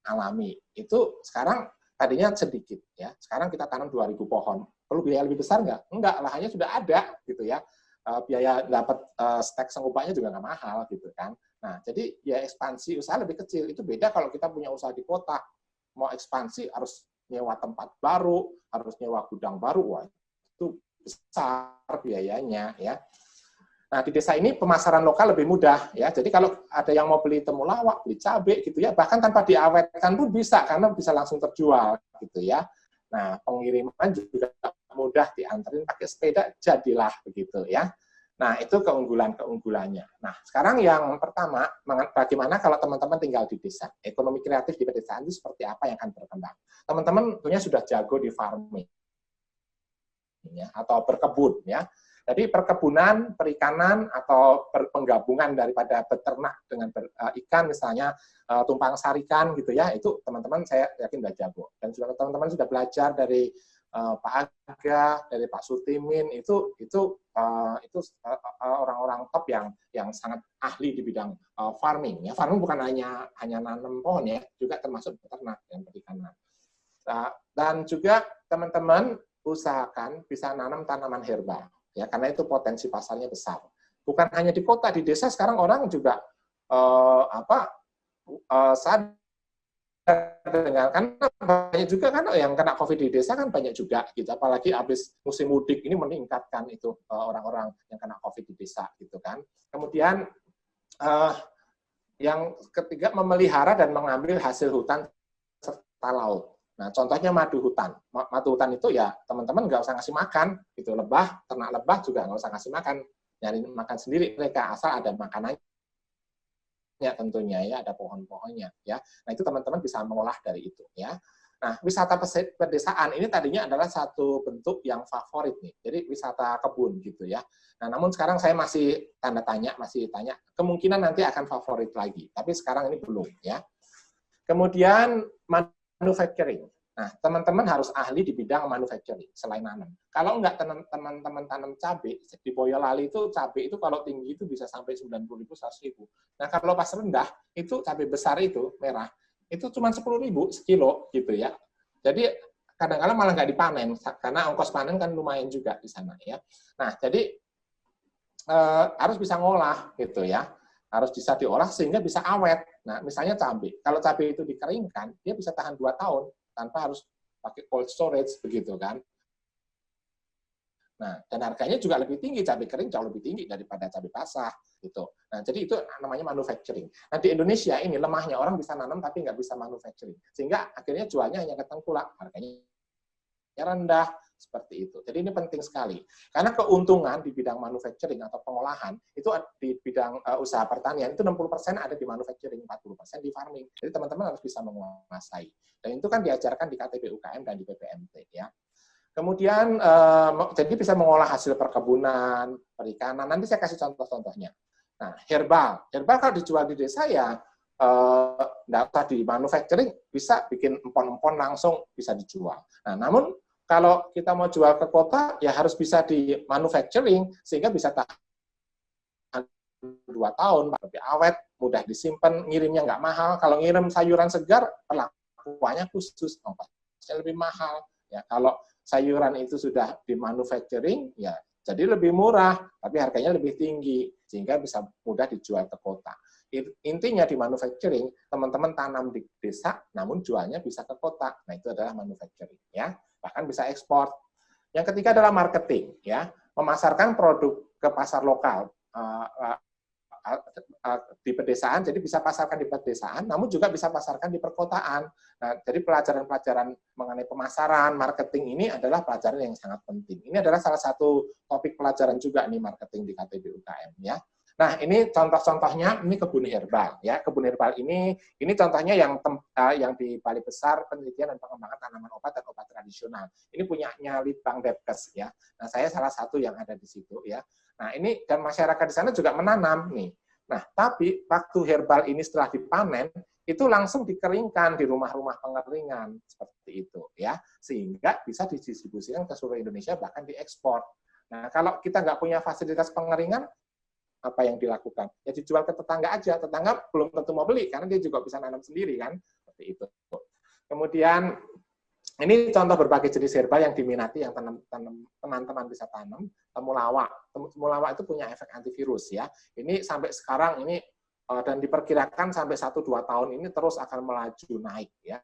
alami. Itu sekarang tadinya sedikit ya. Sekarang kita tanam 2.000 pohon. Perlu biaya lebih besar nggak? Enggak, lahannya sudah ada gitu ya. Biaya dapat stek sengkubanya juga nggak mahal gitu kan. Nah, jadi biaya ekspansi usaha lebih kecil. Itu beda kalau kita punya usaha di kota. Mau ekspansi harus nyewa tempat baru, harus nyewa gudang baru. Wah, itu besar biayanya ya. Nah, di desa ini pemasaran lokal lebih mudah ya. Jadi kalau ada yang mau beli temulawak, beli cabai gitu ya, bahkan tanpa diawetkan pun bisa karena bisa langsung terjual gitu ya. Nah, pengiriman juga mudah, diantarin pakai sepeda, jadilah begitu ya. Nah, itu keunggulannya. Nah, sekarang yang pertama, bagaimana kalau teman-teman tinggal di desa? Ekonomi kreatif di pedesaan itu seperti apa yang akan berkembang? Teman-teman tentunya sudah jago di farming ya, atau berkebun ya. Jadi perkebunan, perikanan atau penggabungan daripada beternak dengan ikan misalnya tumpang sarikan gitu ya, itu teman-teman saya yakin sudah jago. Dan juga teman-teman sudah belajar dari Pak Aga, dari Pak Sutimin, itu orang-orang top yang sangat ahli di bidang farming ya. Farming bukan hanya nanam pohon ya, juga termasuk beternak dan perikanan. Dan juga teman-teman usahakan bisa nanam tanaman herba ya, karena itu potensi pasarnya besar. Bukan hanya di kota, di desa sekarang orang juga sadar dengan, karena banyak juga kan yang kena COVID di desa kan banyak juga gitu, apalagi habis musim mudik ini meningkatkan itu orang-orang yang kena COVID di desa gitu kan. Kemudian yang ketiga, memelihara dan mengambil hasil hutan serta laut. Nah, contohnya madu hutan. Madu hutan itu ya teman-teman nggak usah ngasih makan, gitu. Lebah, ternak lebah juga nggak usah ngasih makan, nyari makan sendiri mereka asal ada makanannya tentunya ya, ada pohon-pohonnya ya. Nah, itu teman-teman bisa mengolah dari itu ya. Nah, wisata pedesaan ini tadinya adalah satu bentuk yang favorit nih. Jadi wisata kebun gitu ya. Nah, namun sekarang saya masih masih tanya, kemungkinan nanti akan favorit lagi, tapi sekarang ini belum ya. Kemudian manufacturing. Nah, teman-teman harus ahli di bidang manufacturing selain nanam. Kalau enggak teman-teman tanam cabai, di Boyolali itu cabai itu kalau tinggi itu bisa sampai 90.000, 100.000. Nah, kalau pas rendah, itu cabai besar itu, merah, itu cuma 10.000 sekilo gitu ya. Jadi kadang-kadang malah nggak dipanen, karena ongkos panen kan lumayan juga di sana ya. Nah, jadi harus bisa ngolah gitu ya. Harus bisa diolah sehingga bisa awet. Nah, misalnya cabai. Kalau cabai itu dikeringkan, dia bisa tahan 2 tahun tanpa harus pakai cold storage begitu kan. Nah, dan harganya juga lebih tinggi, cabai kering jauh lebih tinggi daripada cabai basah gitu. Nah, jadi itu namanya manufacturing. Nah, di Indonesia ini lemahnya orang bisa nanam tapi nggak bisa manufacturing. Sehingga akhirnya jualnya hanya ke tengkulak, harganya rendah. Seperti itu. Jadi ini penting sekali. Karena keuntungan di bidang manufacturing atau pengolahan, itu di bidang usaha pertanian, itu 60% ada di manufacturing, 40% di farming. Jadi teman-teman harus bisa menguasai. Dan itu kan diajarkan di KTP UKM dan di PPMT. Ya. Kemudian, jadi bisa mengolah hasil perkebunan, perikanan. Nanti saya kasih contoh-contohnya. Nah, herbal. Herbal kalau dijual di desa ya, data di manufacturing, bisa bikin empon-empon langsung bisa dijual. Nah, namun kalau kita mau jual ke kota, ya harus bisa di manufacturing, sehingga bisa tahan 2 tahun, lebih awet, mudah disimpan, ngirimnya nggak mahal. Kalau ngirim sayuran segar, perlakuannya khusus, ongkosnya lebih mahal. Ya, kalau sayuran itu sudah di manufacturing, ya jadi lebih murah, tapi harganya lebih tinggi, sehingga bisa mudah dijual ke kota. Intinya di manufacturing, teman-teman tanam di desa, namun jualnya bisa ke kota. Nah, itu adalah manufacturing. Ya. Bahkan bisa ekspor. Yang ketiga adalah marketing, ya, memasarkan produk ke pasar lokal, di pedesaan, jadi bisa pasarkan di pedesaan, namun juga bisa pasarkan di perkotaan. Nah, jadi pelajaran-pelajaran mengenai pemasaran, marketing ini adalah pelajaran yang sangat penting. Ini adalah salah satu topik pelajaran juga nih marketing di KTB UKM ya. Nah, ini contoh-contohnya, ini kebun herbal ya. Kebun herbal ini contohnya yang di Balai Besar Penelitian dan Pengembangan Tanaman Obat dan Obat Tradisional. Ini punyanya Litbang Depkes ya. Nah, saya salah satu yang ada di situ ya. Nah, ini dan masyarakat di sana juga menanam nih. Nah, tapi waktu herbal ini setelah dipanen itu langsung dikeringkan di rumah-rumah pengeringan seperti itu ya, sehingga bisa didistribusikan ke seluruh Indonesia bahkan diekspor. Nah, kalau kita nggak punya fasilitas pengeringan, apa yang dilakukan? Ya dijual ke tetangga aja. Tetangga belum tentu mau beli karena dia juga bisa nanam sendiri kan, seperti itu. Kemudian ini contoh berbagai jenis herbal yang diminati yang teman-teman bisa tanam. Temulawak. Temulawak itu punya efek antivirus ya. Ini sampai sekarang ini dan diperkirakan sampai 1-2 tahun ini terus akan melaju naik ya.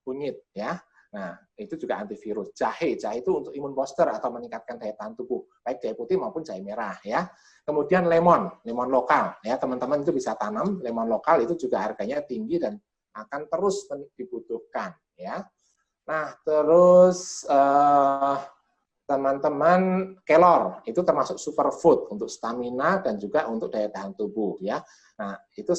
Kunyit ya. Nah, itu juga antivirus. Jahe itu untuk imun booster atau meningkatkan daya tahan tubuh, baik jahe putih maupun jahe merah ya. Kemudian lemon lokal ya, teman-teman itu bisa tanam lemon lokal, itu juga harganya tinggi dan akan terus dibutuhkan ya. Nah, terus teman-teman kelor itu termasuk superfood untuk stamina dan juga untuk daya tahan tubuh ya. Nah, itu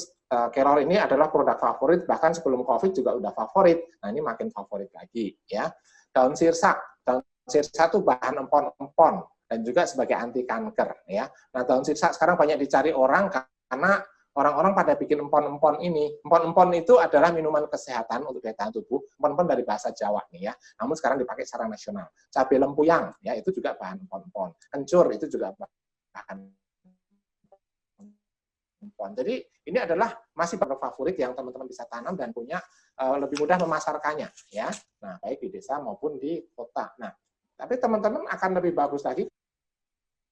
kelor ini adalah produk favorit, bahkan sebelum COVID juga udah favorit. Nah, ini makin favorit lagi ya. Daun sirsak itu bahan empon-empon dan juga sebagai anti kanker ya. Nah, daun sirsak sekarang banyak dicari orang karena orang-orang pada bikin empon-empon ini. Empon-empon itu adalah minuman kesehatan untuk daya tahan tubuh. Empon-empon dari bahasa Jawa nih ya. Namun sekarang dipakai secara nasional. Cabai lempuyang ya, itu juga bahan empon-empon. Kencur itu juga bahan empon. Jadi ini adalah masih produk favorit yang teman-teman bisa tanam dan punya lebih mudah memasarkannya ya. Nah, baik di desa maupun di kota. Nah, tapi teman-teman akan lebih bagus lagi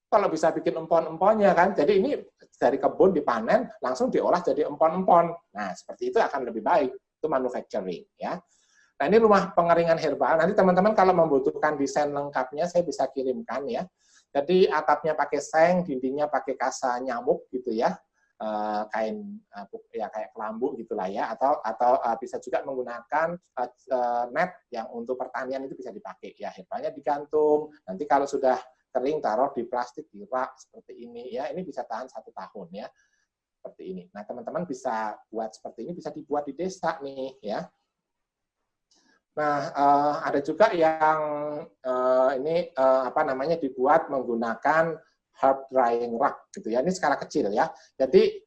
kalau bisa bikin empon-emponnya kan. Jadi ini dari kebun dipanen langsung diolah jadi empon-empon. Nah, seperti itu akan lebih baik. Itu manufacturing ya. Nah, ini rumah pengeringan herbal. Nanti teman-teman kalau membutuhkan desain lengkapnya saya bisa kirimkan ya. Jadi atapnya pakai seng, dindingnya pakai kasa nyamuk gitu ya. Kain ya kayak kelambu gitulah ya, atau bisa juga menggunakan net yang untuk pertanian itu bisa dipakai ya. Herbalnya digantung. Nanti kalau sudah kering taruh di plastik di rak seperti ini ya, ini bisa tahan 1 tahun ya, seperti ini. Nah, teman-teman bisa buat seperti ini, bisa dibuat di desa nih ya. Nah, ada juga yang ini dibuat menggunakan herb drying rack gitu ya. Ini skala kecil ya. Jadi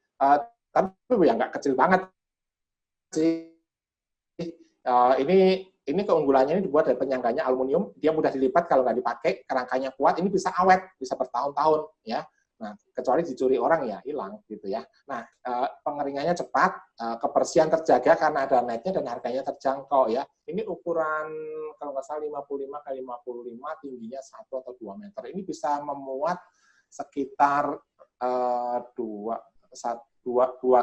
tapi ya nggak kecil banget sih. Ini keunggulannya ini dibuat dari penyangganya aluminium, dia mudah dilipat kalau nggak dipakai, kerangkanya kuat, ini bisa awet, bisa bertahun-tahun ya. Nah, kecuali dicuri orang ya hilang gitu ya. Nah, pengeringannya cepat, kebersihan terjaga karena ada netnya dan harganya terjangkau ya. Ini ukuran kalau nggak salah 55 x 55, tingginya 1 atau 2 meter. Ini bisa memuat sekitar 2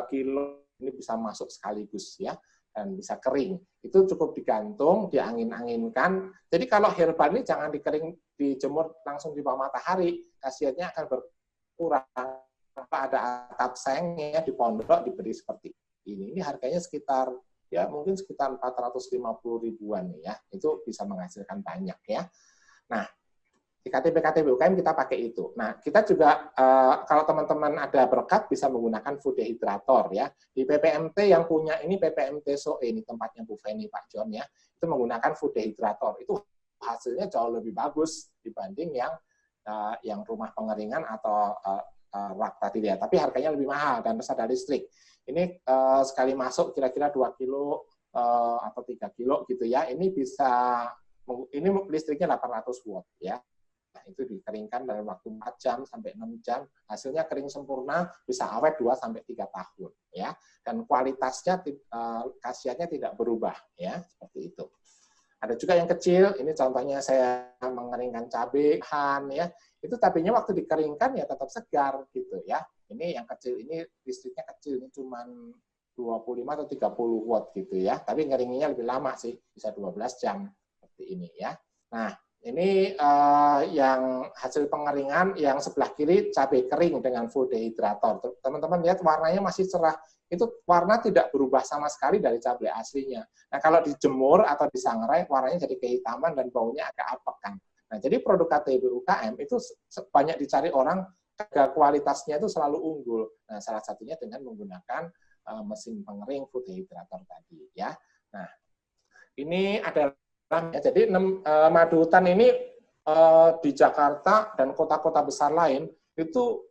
kilo, ini bisa masuk sekaligus ya. Dan bisa kering. Itu cukup digantung, diangin-anginkan. Jadi kalau herbal ini jangan dijemur langsung di bawah matahari, khasiatnya akan berkurang. Ada atap sengnya di pondok diberi seperti ini. Ini harganya sekitar mungkin sekitar 450 ribuan ya. Itu bisa menghasilkan banyak ya. Nah, di KTB UKM kita pakai itu. Nah, kita juga kalau teman-teman ada berkat bisa menggunakan food dehydrator ya. Di PPMT yang punya ini PPMT SOE, ini tempatnya Bu Feni, Pak John ya. Itu menggunakan food dehydrator. Itu hasilnya jauh lebih bagus dibanding yang rumah pengeringan atau rak tadi ya. Tapi harganya lebih mahal dan harus ada listrik. Ini sekali masuk kira-kira 2 kilo atau 3 kilo gitu ya. Ini listriknya 800 watt ya. Nah, itu dikeringkan dalam waktu 4 jam sampai 6 jam, hasilnya kering sempurna, bisa awet 2-3 tahun ya. Dan kualitasnya khasiatnya tidak berubah ya, seperti itu. Ada juga yang kecil, ini contohnya saya mengeringkan cabai ya. Itu cabainya waktu dikeringkan ya tetap segar gitu ya. Ini yang kecil, ini listriknya kecil, ini cuman 25 atau 30 watt gitu ya. Tapi ngeringinnya lebih lama sih, bisa 12 jam seperti ini ya. Nah, Ini yang hasil pengeringan, yang sebelah kiri cabai kering dengan full dehydrator. Teman-teman lihat warnanya masih cerah. Itu warna tidak berubah sama sekali dari cabai aslinya. Nah, kalau dijemur atau disangrai, warnanya jadi kehitaman dan baunya agak apekan. Nah, jadi produk KTP UKM itu banyak dicari orang, harga kualitasnya itu selalu unggul. Nah, salah satunya dengan menggunakan mesin pengering full dehydrator tadi, ya. Nah, ini adalah ya, jadi madu hutan ini di Jakarta dan kota-kota besar lain itu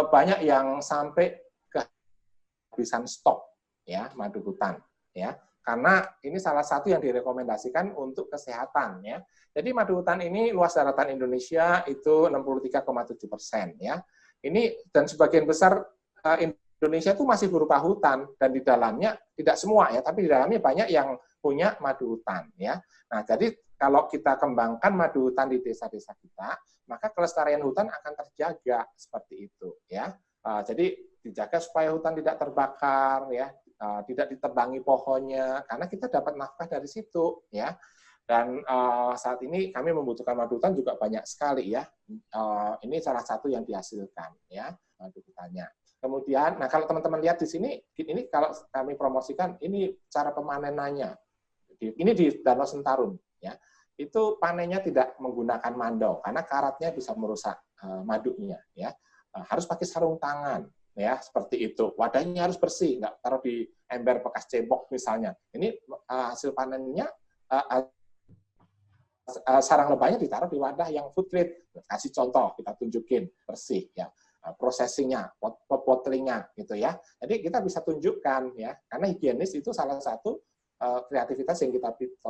banyak yang sampai kehabisan stok ya madu hutan ya, karena ini salah satu yang direkomendasikan untuk kesehatan ya. Jadi madu hutan ini luas daratan Indonesia itu 63,7% ya. Ini dan sebagian besar Indonesia itu masih berupa hutan dan di dalamnya tidak semua ya, tapi di dalamnya banyak yang punya madu hutan ya. Nah, jadi kalau kita kembangkan madu hutan di desa-desa kita, maka kelestarian hutan akan terjaga seperti itu ya. Jadi dijaga supaya hutan tidak terbakar ya, tidak ditebangi pohonnya, karena kita dapat nafkah dari situ ya. Dan saat ini kami membutuhkan madu hutan juga banyak sekali ya. Ini salah satu yang dihasilkan ya madu hutannya. Kemudian, nah kalau teman-teman lihat di sini, ini kalau kami promosikan, ini cara pemanenannya. Ini di Danau Sentarun ya. Itu panennya tidak menggunakan mandau karena karatnya bisa merusak madunya ya. Harus pakai sarung tangan ya, seperti itu. Wadahnya harus bersih, nggak taruh di ember bekas cebok misalnya. Ini hasil panennya, sarang lebahnya ditaruh di wadah yang food grade. Kasih contoh, kita tunjukin bersih ya. Prosesinya, bottlingnya gitu ya. Jadi kita bisa tunjukkan ya, karena higienis itu salah satu kreativitas yang kita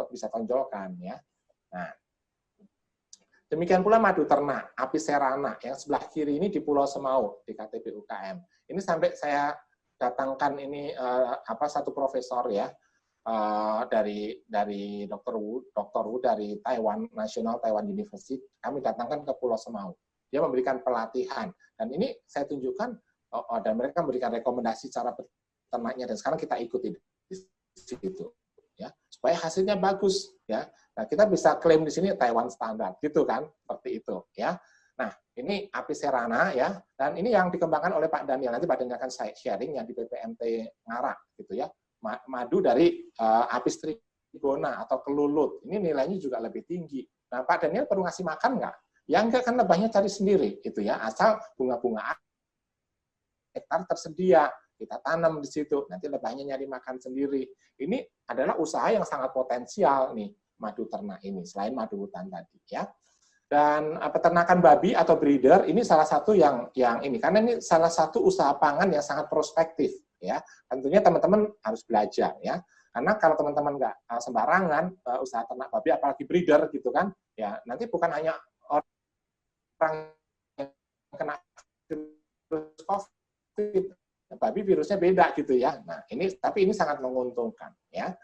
bisa tonjolkan ya. Nah, demikian pula madu ternak, Apis cerana yang sebelah kiri ini di Pulau Semau di KTP UKM. Ini sampai saya datangkan ini satu profesor ya dari Dr. Wu dari Taiwan National Taiwan University. Kami datangkan ke Pulau Semau. Dia memberikan pelatihan dan ini saya tunjukkan dan mereka memberikan rekomendasi cara ternaknya dan sekarang kita ikuti di situ ya supaya hasilnya bagus ya. Nah, kita bisa klaim di sini Taiwan standar gitu kan, seperti itu ya. Nah, ini Apis cerana ya, dan ini yang dikembangkan oleh Pak Daniel. Nanti Pak Daniel akan sharing yang di PPMT Ngarak gitu ya. Madu dari Apis trigona atau kelulut. Ini nilainya juga lebih tinggi. Nah, Pak Daniel perlu ngasih makan nggak? Ya enggak, kan lebahnya cari sendiri gitu ya. Asal bunga-bunga hektar tersedia, kita tanam di situ, nanti lebahnya nyari makan sendiri. Ini adalah usaha yang sangat potensial nih, madu ternak ini, selain madu hutan tadi ya. Dan peternakan babi atau breeder ini salah satu yang ini, karena ini salah satu usaha pangan yang sangat prospektif ya. Tentunya teman-teman harus belajar ya. Karena kalau teman-teman nggak sembarangan usaha ternak babi, apalagi breeder gitu kan, ya nanti bukan hanya orang yang kena virus COVID, babi virusnya beda gitu ya. Nah, tapi ini sangat menguntungkan ya.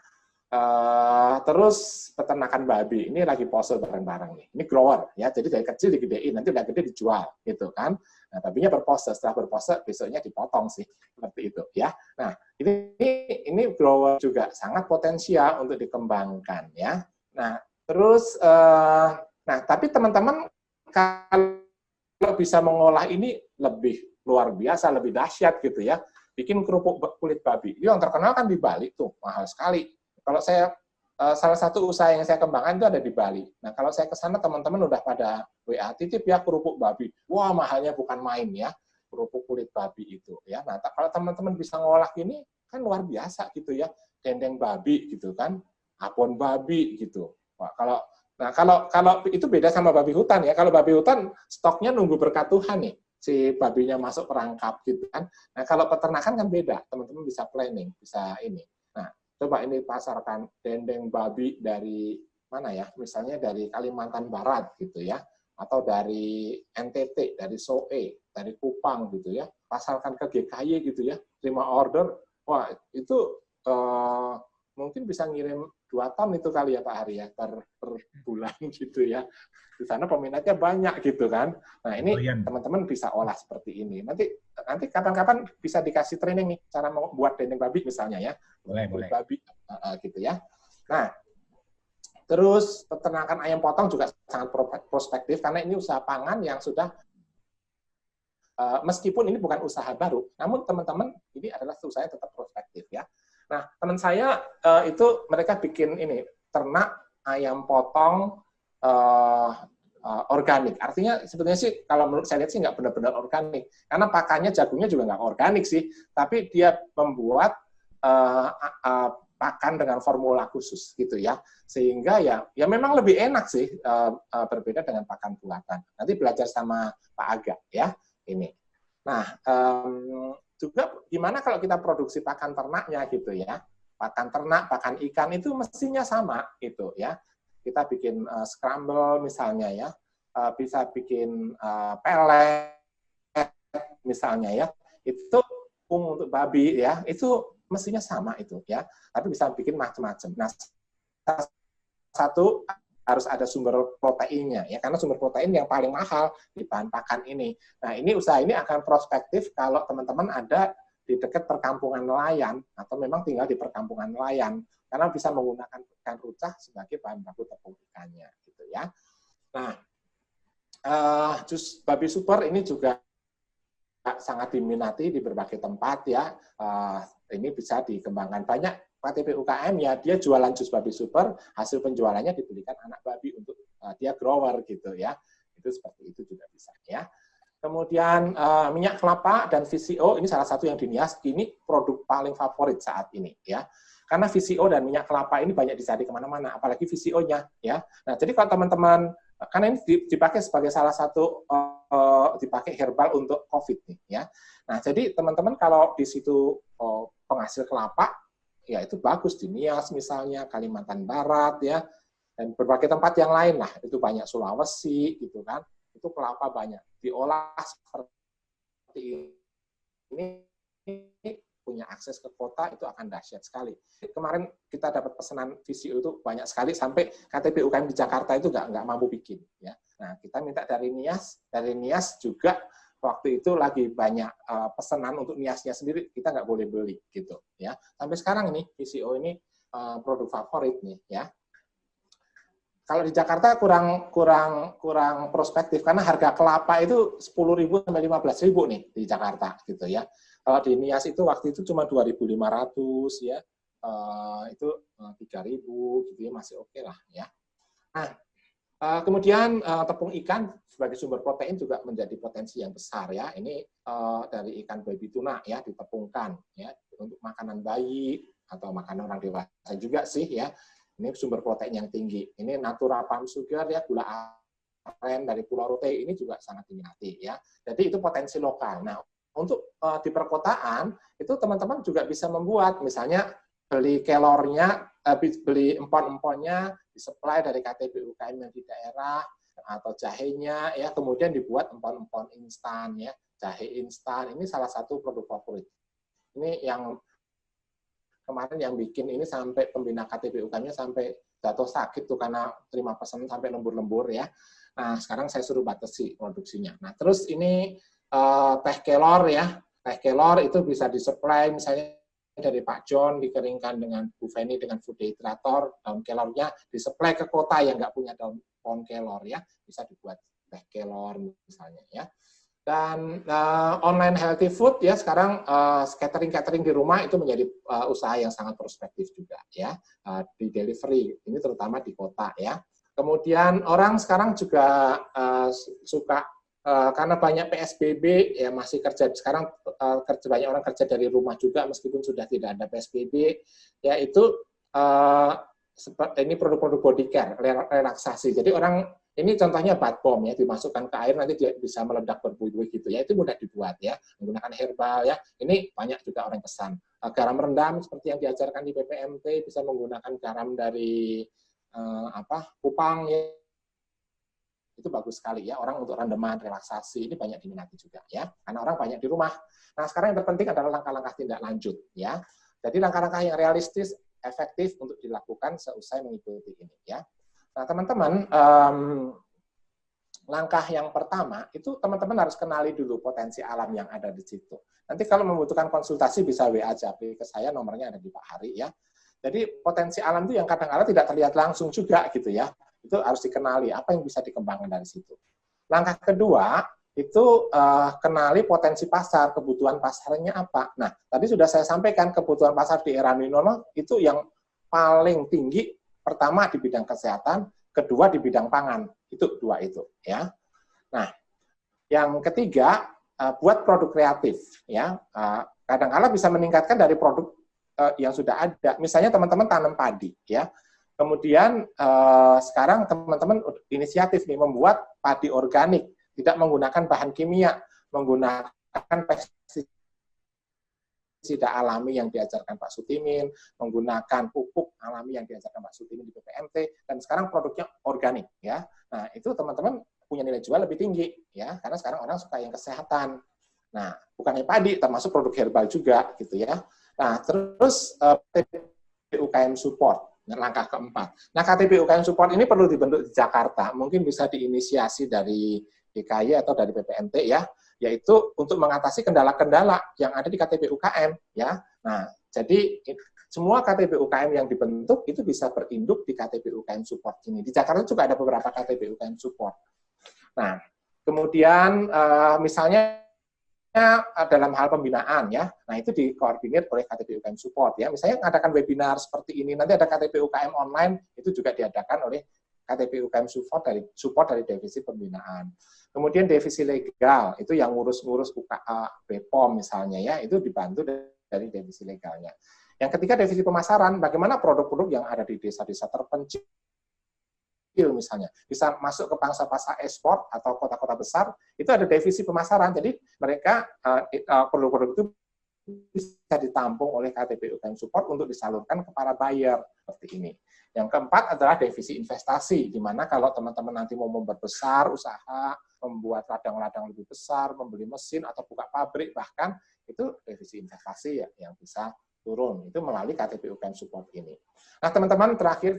Terus peternakan babi ini lagi pose bareng-bareng nih. Ini grower ya, jadi dari kecil digedein, nanti udah gede dijual gitu kan. Nah, babinya berpose, setelah berpose besoknya dipotong sih, seperti itu ya. Nah, ini grower juga sangat potensial untuk dikembangkan ya. Nah, terus tapi teman-teman kalau bisa mengolah ini lebih luar biasa, lebih dahsyat gitu ya. Bikin kerupuk kulit babi. Ini yang terkenal kan di Bali tuh, mahal sekali. Kalau saya salah satu usaha yang saya kembangkan itu ada di Bali. Nah, kalau saya ke sana teman-teman udah pada WA titip ya kerupuk babi. Wah, mahalnya bukan main ya, kerupuk kulit babi itu ya. Nah, kalau teman-teman bisa ngolah ini kan luar biasa gitu ya. Dendeng babi gitu kan, abon babi gitu. Wah, kalau itu beda sama babi hutan ya. Kalau babi hutan stoknya nunggu berkat Tuhan nih, si babinya masuk perangkap gitu kan. Nah, kalau peternakan kan beda, teman-teman bisa planning, bisa ini. Nah, coba ini pasarkan dendeng babi dari mana ya? Misalnya dari Kalimantan Barat gitu ya, atau dari NTT, dari Soe, dari Kupang gitu ya. Pasarkan ke GKY gitu ya, terima order. Wah, itu mungkin bisa ngirim 2 ton itu kali ya Pak Hari ya, per bulan gitu ya. Di sana peminatnya banyak gitu kan. Nah, ini teman-teman bisa olah seperti ini. Nanti kapan-kapan bisa dikasih training nih cara membuat dendeng babi misalnya ya. Boleh. Babi gitu ya. Nah, Terus peternakan ayam potong juga sangat prospektif karena ini usaha pangan yang sudah meskipun ini bukan usaha baru, namun teman-teman ini adalah usaha yang tetap prospektif ya. Nah, teman saya itu mereka bikin ini ternak ayam potong organik. Artinya sebetulnya sih kalau menurut saya lihat sih nggak benar-benar organik, karena pakannya jagungnya juga nggak organik sih, tapi dia membuat pakan dengan formula khusus gitu ya, sehingga ya memang lebih enak sih berbeda dengan pakan buatan. Nanti belajar sama Pak Aga ya ini. Nah juga gimana kalau kita produksi pakan ternaknya gitu ya, pakan ternak, pakan ikan itu mestinya sama gitu ya. Kita bikin scramble misalnya ya, bisa bikin pelet misalnya ya, itu untuk babi ya, itu mestinya sama itu ya, tapi bisa bikin macam-macam. Nah, satu harus ada sumber proteinnya ya, karena sumber protein yang paling mahal di bahan pakan ini. Nah, ini usaha ini akan prospektif kalau teman-teman ada di dekat perkampungan nelayan atau memang tinggal di perkampungan nelayan, karena bisa menggunakan ikan rucah sebagai bahan baku tepung ikannya gitu ya. Nah, jus babi super ini juga sangat diminati di berbagai tempat ya. Ini bisa dikembangkan. Banyak KTP UKM ya, dia jualan jus babi super, hasil penjualannya dibelikan anak babi untuk dia grower gitu ya. Itu seperti itu juga bisa ya. Kemudian minyak kelapa dan VCO ini salah satu yang di Nias, ini produk paling favorit saat ini ya. Karena VCO dan minyak kelapa ini banyak dicari kemana-mana, apalagi VCO-nya ya. Nah, jadi kalau teman-teman, karena ini dipakai sebagai salah satu dipakai herbal untuk COVID nih ya. Nah, jadi teman-teman kalau di situ penghasil kelapa, ya itu bagus di Nias misalnya, Kalimantan Barat ya, dan berbagai tempat yang lain lah, itu banyak Sulawesi gitu kan, itu kelapa banyak diolah seperti ini, punya akses ke kota itu akan dahsyat sekali. Kemarin kita dapat pesanan VCO itu banyak sekali, sampai KTP UKM di Jakarta itu nggak mampu bikin ya. Nah, kita minta dari Nias juga waktu itu lagi banyak pesanan untuk Niasnya sendiri, kita nggak boleh beli gitu ya. Sampai sekarang ini VCO ini produk favorit nih ya. Kalau di Jakarta kurang prospektif karena harga kelapa itu 10.000 sampai 15.000 nih di Jakarta gitu ya. Kalau di Nias itu waktu itu cuma 2.500 ya, itu 3.000 gitu ya, masih oke lah ya. Nah, kemudian tepung ikan sebagai sumber protein juga menjadi potensi yang besar ya. Ini dari ikan baby tuna ya, ditepungkan ya untuk makanan bayi atau makanan orang dewasa juga sih ya. Ini sumber protein yang tinggi. Ini natural palm sugar ya, gula aren dari Pulau Rote ini juga sangat diminati ya. Jadi itu potensi lokal. Nah, untuk di perkotaan itu teman-teman juga bisa membuat, misalnya beli kelornya, beli empon-emponnya, disuplai dari KTP UKM yang di daerah atau jahenya ya, kemudian dibuat empon-empon instan ya, jahe instan. Ini salah satu produk favorit. Ini yang kemarin yang bikin ini sampai pembina KTP UKM-nya sampai jatuh sakit tuh karena terima pesanan sampai lembur-lembur ya. Nah, sekarang saya suruh batasi produksinya. Nah, terus ini teh kelor ya. Teh kelor itu bisa disuplai misalnya dari Pak John, dikeringkan dengan Bu Feni dengan food dehydrator, daun kelornya disuplai ke kota yang nggak punya daun pohon kelor ya, bisa dibuat teh kelor misalnya ya. Dan online healthy food ya, sekarang catering di rumah itu menjadi usaha yang sangat prospektif juga ya, di delivery ini terutama di kota ya. Kemudian orang sekarang juga suka karena banyak PSBB ya, masih kerja sekarang, banyak orang kerja dari rumah juga meskipun sudah tidak ada PSBB ya, itu ini produk-produk body care, relaksasi. Jadi orang ini contohnya bath bomb ya, dimasukkan ke air nanti dia bisa meledak berbuih-buih gitu ya, itu mudah dibuat ya, menggunakan herbal ya. Ini banyak juga orang pesan. Garam rendam seperti yang diajarkan di PPMT, bisa menggunakan garam dari Kupang ya. Itu bagus sekali ya, orang untuk rendeman, relaksasi, ini banyak diminati juga ya, karena orang banyak di rumah. Nah, sekarang yang terpenting adalah langkah-langkah tindak lanjut ya. Jadi langkah-langkah yang realistis, efektif untuk dilakukan seusai mengikuti ini ya. Nah, teman-teman, langkah yang pertama itu teman-teman harus kenali dulu potensi alam yang ada di situ. Nanti kalau membutuhkan konsultasi bisa WA Japri ke saya, nomornya ada di Pak Hari ya. Jadi potensi alam itu yang kadang-kadang tidak terlihat langsung juga gitu ya. Itu harus dikenali apa yang bisa dikembangkan dari situ. Langkah kedua itu kenali potensi pasar, kebutuhan pasarnya apa. Nah, tadi sudah saya sampaikan kebutuhan pasar di era new normal itu yang paling tinggi, pertama di bidang kesehatan, kedua di bidang pangan. Itu dua itu ya. Nah, yang ketiga buat produk kreatif ya. Kadang-kala bisa meningkatkan dari produk yang sudah ada. Misalnya teman-teman tanam padi ya. Kemudian sekarang teman-teman inisiatif nih membuat padi organik, tidak menggunakan bahan kimia, menggunakan pestisida alami yang diajarkan Pak Sutimin, menggunakan pupuk alami yang diajarkan Pak Sutimin di PPMT, dan sekarang produknya organik ya. Nah, itu teman-teman punya nilai jual lebih tinggi ya, karena sekarang orang suka yang kesehatan. Nah, bukan hanya padi, termasuk produk herbal juga gitu ya. Nah, terus KTP UKM support. Langkah keempat. Nah, KTP UKM support ini perlu dibentuk di Jakarta. Mungkin bisa diinisiasi dari DKY atau dari PPMT ya, yaitu untuk mengatasi kendala-kendala yang ada di KTP UKM ya. Nah, jadi semua KTP UKM yang dibentuk itu bisa berinduk di KTP UKM support ini. Di Jakarta juga ada beberapa KTP UKM support. Nah, kemudian misalnya dalam hal pembinaan ya, nah itu dikoordinir oleh KTP UKM support ya. Misalnya mengadakan webinar seperti ini, nanti ada KTP UKM online itu juga diadakan oleh KTP UKM support dari divisi pembinaan. Kemudian divisi legal itu yang ngurus-ngurus BPOM misalnya ya, itu dibantu dari divisi legalnya. Yang ketiga divisi pemasaran, bagaimana produk-produk yang ada di desa-desa terpencil misalnya bisa masuk ke pangsa-pasar ekspor atau kota-kota besar, itu ada divisi pemasaran. Jadi mereka produk-produk itu bisa ditampung oleh KTP UKM support untuk disalurkan ke para buyer seperti ini. Yang keempat adalah divisi investasi, di mana kalau teman-teman nanti mau memperbesar usaha, membuat ladang-ladang lebih besar, membeli mesin atau buka pabrik bahkan, itu divisi investasi ya yang bisa turun, itu melalui KTP UKM support ini. Nah, teman-teman terakhir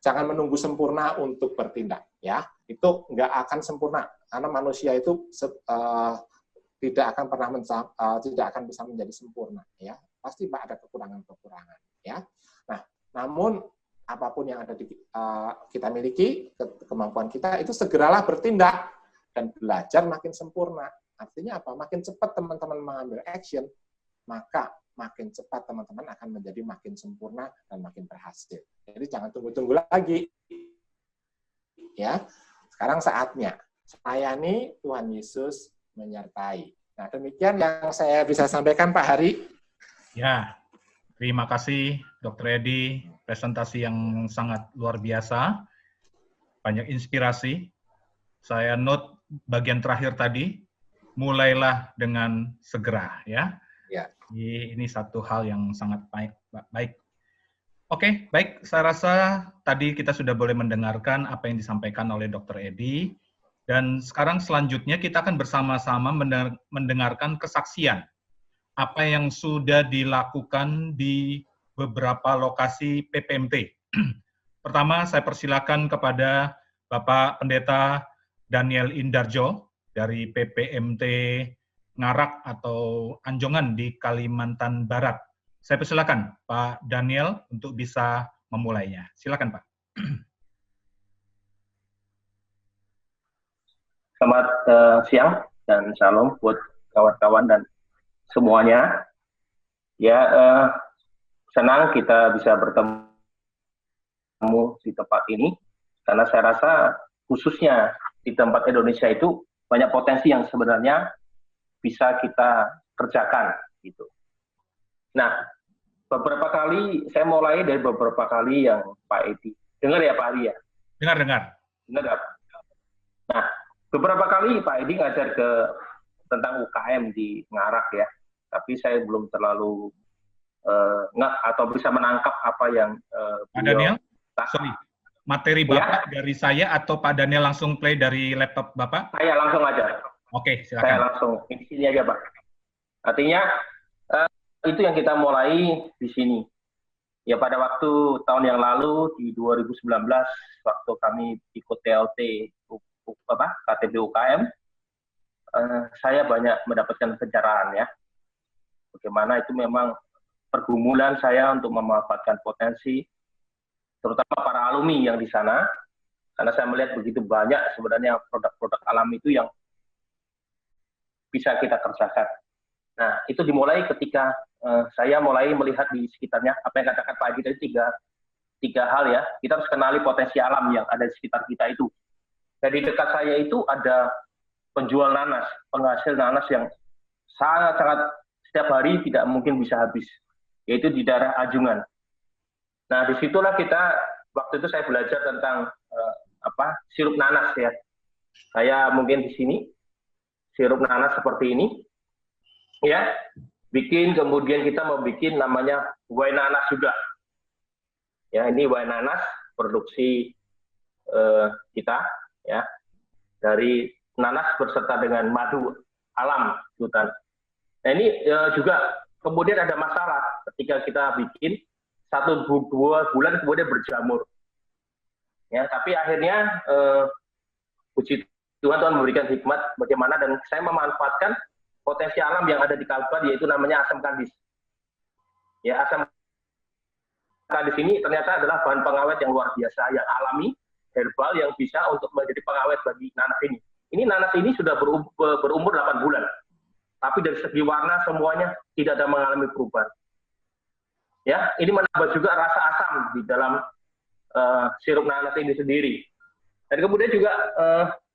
jangan menunggu sempurna untuk bertindak ya. Itu nggak akan sempurna karena manusia itu tidak akan pernah tidak akan bisa menjadi sempurna ya. Pasti ada kekurangan-kekurangan ya. Nah, namun apapun yang ada di kita miliki, kemampuan kita itu segeralah bertindak dan belajar makin sempurna. Artinya apa? Makin cepat teman-teman mengambil action, maka makin cepat teman-teman akan menjadi makin sempurna dan makin berhasil. Jadi jangan tunggu-tunggu lagi. Ya. Sekarang saatnya melayani Tuhan Yesus menyertai. Nah, demikian yang saya bisa sampaikan Pak Hari. Ya. Terima kasih Dr. Edi, presentasi yang sangat luar biasa. Banyak inspirasi. Saya note bagian terakhir tadi, mulailah dengan segera ya. Ya. Ini satu hal yang sangat baik. Oke, baik. Saya rasa tadi kita sudah boleh mendengarkan apa yang disampaikan oleh Dr. Edi. Dan sekarang selanjutnya kita akan bersama-sama mendengarkan kesaksian. Apa yang sudah dilakukan di beberapa lokasi PPMT. Pertama, saya persilakan kepada Bapak Pendeta Daniel Indarjo dari PPMT Ngarak atau Anjongan di Kalimantan Barat. Saya persilakan Pak Daniel untuk bisa memulainya. Silakan Pak. Selamat siang dan shalom buat kawan-kawan dan semuanya. Ya, senang kita bisa bertemu di tempat ini karena saya rasa khususnya di tempat Indonesia itu banyak potensi yang sebenarnya bisa kita kerjakan gitu. Nah, beberapa kali saya mulai dari beberapa kali yang Pak Edi dengar ya Pak Edi ya. Dengar. Nah, beberapa kali Pak Edi ngajar tentang UKM di Ngarak ya, tapi saya belum terlalu atau bisa menangkap apa yang Pak Daniel, sorry, materi Bapak dari saya atau Pak Daniel langsung play dari laptop Bapak? Saya langsung aja. Oke, silakan. Saya langsung di sini aja Pak. Artinya itu yang kita mulai di sini. Ya pada waktu tahun yang lalu di 2019 waktu kami ikut TLT KTP UKM, saya banyak mendapatkan pencerahan ya. Bagaimana itu memang pergumulan saya untuk memanfaatkan potensi, terutama para alumni yang di sana, karena saya melihat begitu banyak sebenarnya produk-produk alam itu yang bisa kita kerjakan. Nah, itu dimulai ketika saya mulai melihat di sekitarnya, apa yang katakan Pak Adi tadi, tiga hal ya. Kita harus kenali potensi alam yang ada di sekitar kita itu. Jadi dekat saya itu ada penjual nanas, penghasil nanas yang sangat-sangat setiap hari tidak mungkin bisa habis, yaitu di daerah Ajungan. Nah, disitulah kita, waktu itu saya belajar tentang sirup nanas ya. Saya mungkin di sini, sirup nanas seperti ini, ya, kemudian kita mau bikin namanya wine nanas juga. Ya, ini wine nanas, produksi kita, ya, dari nanas berserta dengan madu alam hutan. Nah, ini juga kemudian ada masalah ketika kita bikin 1-2 bulan kemudian berjamur. Ya, tapi akhirnya puji Tuhan memberikan hikmat bagaimana, dan saya memanfaatkan potensi alam yang ada di Kalbar, yaitu namanya asam kandis. Ya, asam kandis ini ternyata adalah bahan pengawet yang luar biasa, yang alami, herbal, yang bisa untuk menjadi pengawet bagi nanas ini. Ini nanas ini sudah berumur 8 bulan. Tapi dari segi warna semuanya tidak ada mengalami perubahan. Ya, ini menambah juga rasa asam di dalam sirup nanas ini sendiri. Dan kemudian juga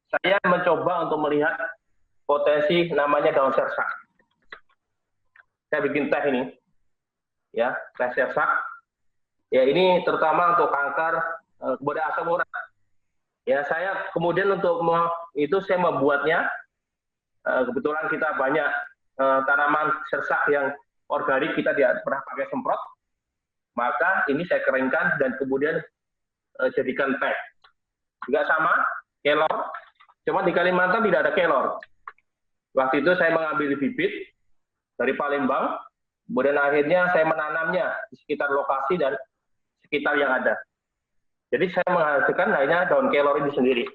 saya mencoba untuk melihat potensi namanya daun sersak. Saya bikin teh ini, ya, teh sersak. Ya, ini terutama untuk kanker, kemudian asam urat. Ya, saya kemudian untuk itu saya membuatnya. Kebetulan kita banyak tanaman sersak yang organik, kita tidak pernah pakai semprot. Maka ini saya keringkan dan kemudian jadikan teh. Juga sama, kelor. Cuma di Kalimantan tidak ada kelor. Waktu itu saya mengambil bibit dari Palembang, kemudian akhirnya saya menanamnya di sekitar lokasi dan sekitar yang ada. Jadi saya menghasilkan hanya daun kelor ini sendiri.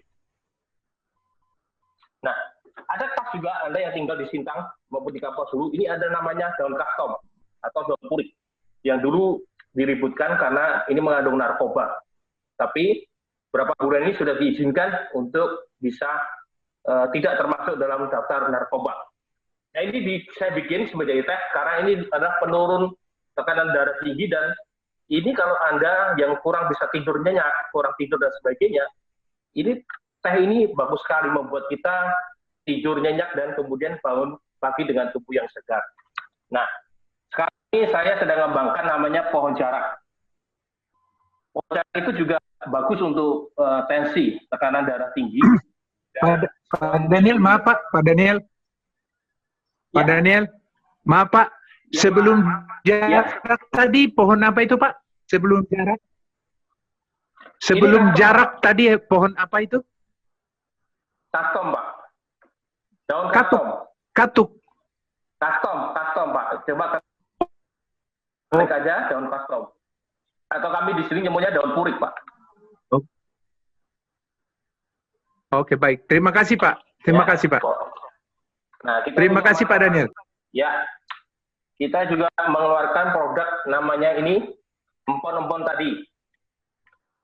Nah, ada tas juga Anda yang tinggal di Sintang maupun di Kapuas Hulu, ini ada namanya daun kastom atau daun purik yang dulu diributkan karena ini mengandung narkoba. Tapi beberapa bulan ini sudah diizinkan untuk bisa tidak termasuk dalam daftar narkoba. Nah, ini saya bikin sebagai teh karena ini adalah penurun tekanan darah tinggi, dan ini kalau Anda yang kurang bisa tidur nyenyak, kurang tidur dan sebagainya, ini teh ini bagus sekali membuat kita tidur nyenyak dan kemudian bangun pagi dengan tubuh yang segar. Nah, sekarang ini saya sedang mengembangkan namanya pohon jarak. Pohon jarak itu juga bagus untuk tensi, tekanan darah tinggi. Pak Daniel, maaf Pak, Pak Daniel. Pak Daniel, maaf Pak, sebelum jarak tadi pohon apa itu Pak? Sebelum jarak? Sebelum jarak tadi pohon apa itu? Kastom, Pak. Daun kastom. Katuk. Kastom, Pak. Coba klik aja daun kastom. Atau kami di sini nyebutnya daun purik, Pak. Oke, baik. Terima kasih, Pak. Terima kasih, Pak. Nah, terima kasih, Pak Daniel. Ya, kita juga mengeluarkan produk namanya ini empon-empon tadi.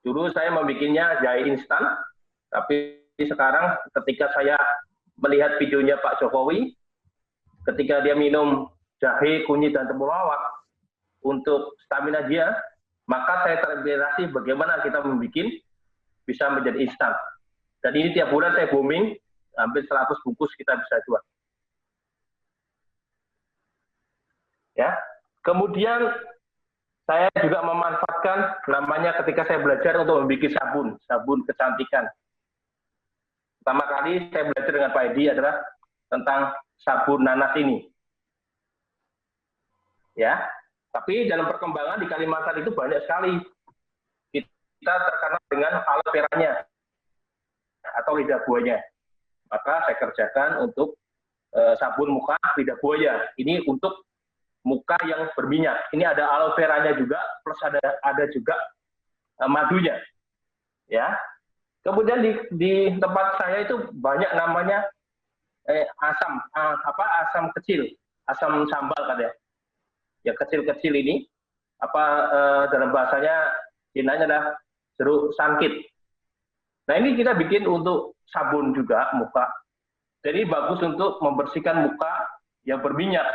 Dulu saya membikinnya jahe instan, tapi sekarang ketika saya melihat videonya Pak Jokowi, ketika dia minum jahe, kunyit, dan temulawak untuk stamina dia, maka saya terinspirasi bagaimana kita membuat bisa menjadi instan. Dan ini tiap bulan saya booming, hampir 100 bungkus kita bisa jual. Ya, kemudian saya juga memanfaatkan namanya ketika saya belajar untuk membuat sabun kecantikan. Pertama kali saya belajar dengan Pak Edi adalah tentang sabun nanas ini. Ya, tapi dalam perkembangan di Kalimantan itu banyak sekali. Kita terkenal dengan aloe veranya atau lidah buaya. Maka saya kerjakan untuk sabun muka lidah buaya. Ini untuk muka yang berminyak. Ini ada aloe veranya juga, plus ada juga madunya. Ya. Kemudian di tempat saya itu banyak namanya asam kecil, asam sambal katanya. yang kecil-kecil ini, dalam bahasanya Cinanya adalah jeruk sangkit. Nah ini kita bikin untuk sabun juga muka. Jadi bagus untuk membersihkan muka yang berminyak,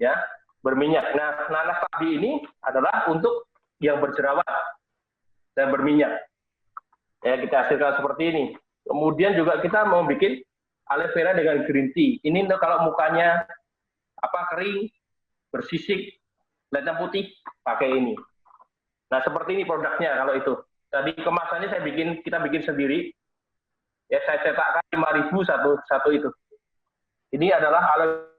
ya berminyak. Nah nanas tadi ini adalah untuk yang berjerawat dan berminyak. Ya kita hasilkan seperti ini. Kemudian juga kita mau bikin aloe vera dengan green tea. Ini kalau mukanya kering, bersisik, kelihatan putih, pakai ini. Nah seperti ini produknya kalau itu. Tadi kemasannya kita bikin sendiri. Ya saya cetakkan 5.000 satu itu. Ini adalah aloe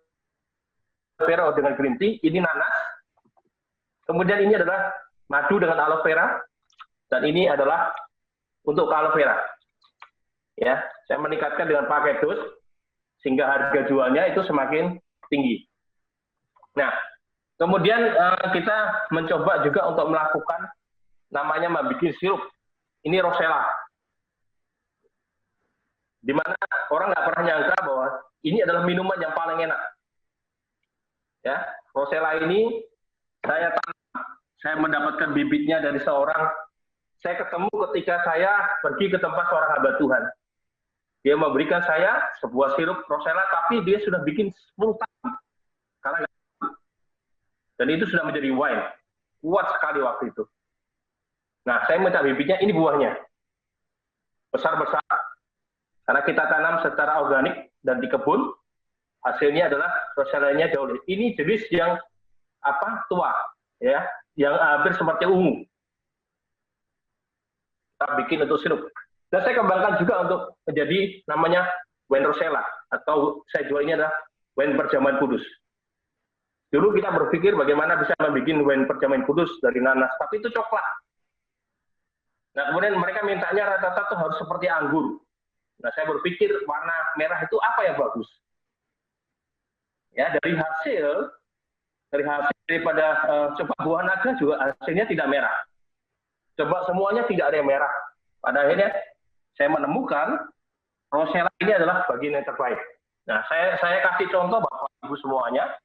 vera dengan green tea. Ini nanas. Kemudian ini adalah madu dengan aloe vera. Dan ini adalah untuk aloe vera. Ya, saya meningkatkan dengan pakai dos sehingga harga jualnya itu semakin tinggi. Nah, kemudian kita mencoba juga untuk melakukan namanya membuat sirup. Ini Rosella. Di mana orang nggak pernah nyangka bahwa ini adalah minuman yang paling enak. Ya, Rosella ini saya mendapatkan bibitnya dari seorang. Saya ketemu ketika saya pergi ke tempat seorang hamba Tuhan. Dia memberikan saya sebuah sirup Rosella, tapi dia sudah bikin 10 tahun. Karena dan itu sudah menjadi wine. Kuat sekali waktu itu. Nah, saya minta bibitnya, ini buahnya. Besar-besar. Karena kita tanam secara organik dan di kebun, hasilnya adalah Rosellanya jauh lebih. Ini jenis yang tua, ya, yang hampir seperti ungu. Kita bikin untuk sirup. Dan saya kembangkan juga untuk menjadi namanya wine Rosella, atau saya jual ini adalah wine perjamuan kudus. Dulu kita berpikir bagaimana bisa membuat wine perjamuan kudus dari nanas, tapi itu coklat. Nah, kemudian mereka mintanya rata-rata itu harus seperti anggur. Nah, saya berpikir warna merah itu apa yang bagus? Ya, dari hasil daripada coba buah naga juga hasilnya tidak merah. Coba semuanya tidak ada yang merah. Pada akhirnya saya menemukan Rosella ini adalah bagian yang terbaik. Nah, saya kasih contoh Bapak Ibu semuanya.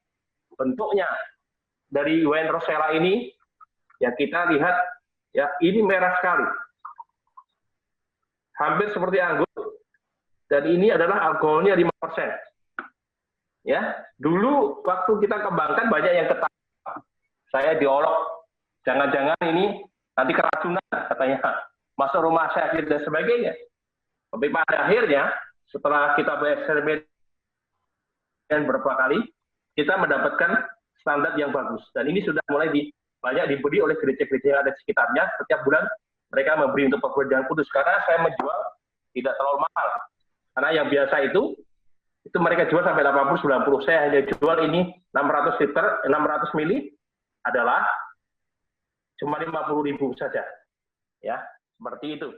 Bentuknya dari wine Rosella ini yang kita lihat, ya ini merah sekali, hampir seperti anggur, dan ini adalah alkoholnya 5%. Ya, dulu waktu kita kembangkan banyak yang ketawa, saya diolok, jangan-jangan ini nanti keracunan katanya, masuk rumah sakit dan sebagainya. Tapi pada akhirnya setelah kita bereksperimen beberapa kali, kita mendapatkan standar yang bagus. Dan ini sudah mulai banyak diberi oleh gereja-gereja yang ada di sekitarnya. Setiap bulan mereka memberi untuk pekerjaan kudus. Karena saya menjual tidak terlalu mahal. Karena yang biasa itu mereka jual sampai 80-90. Saya hanya jual ini 600 liter, 600 mili adalah cuma 50.000 saja. Ya, seperti itu.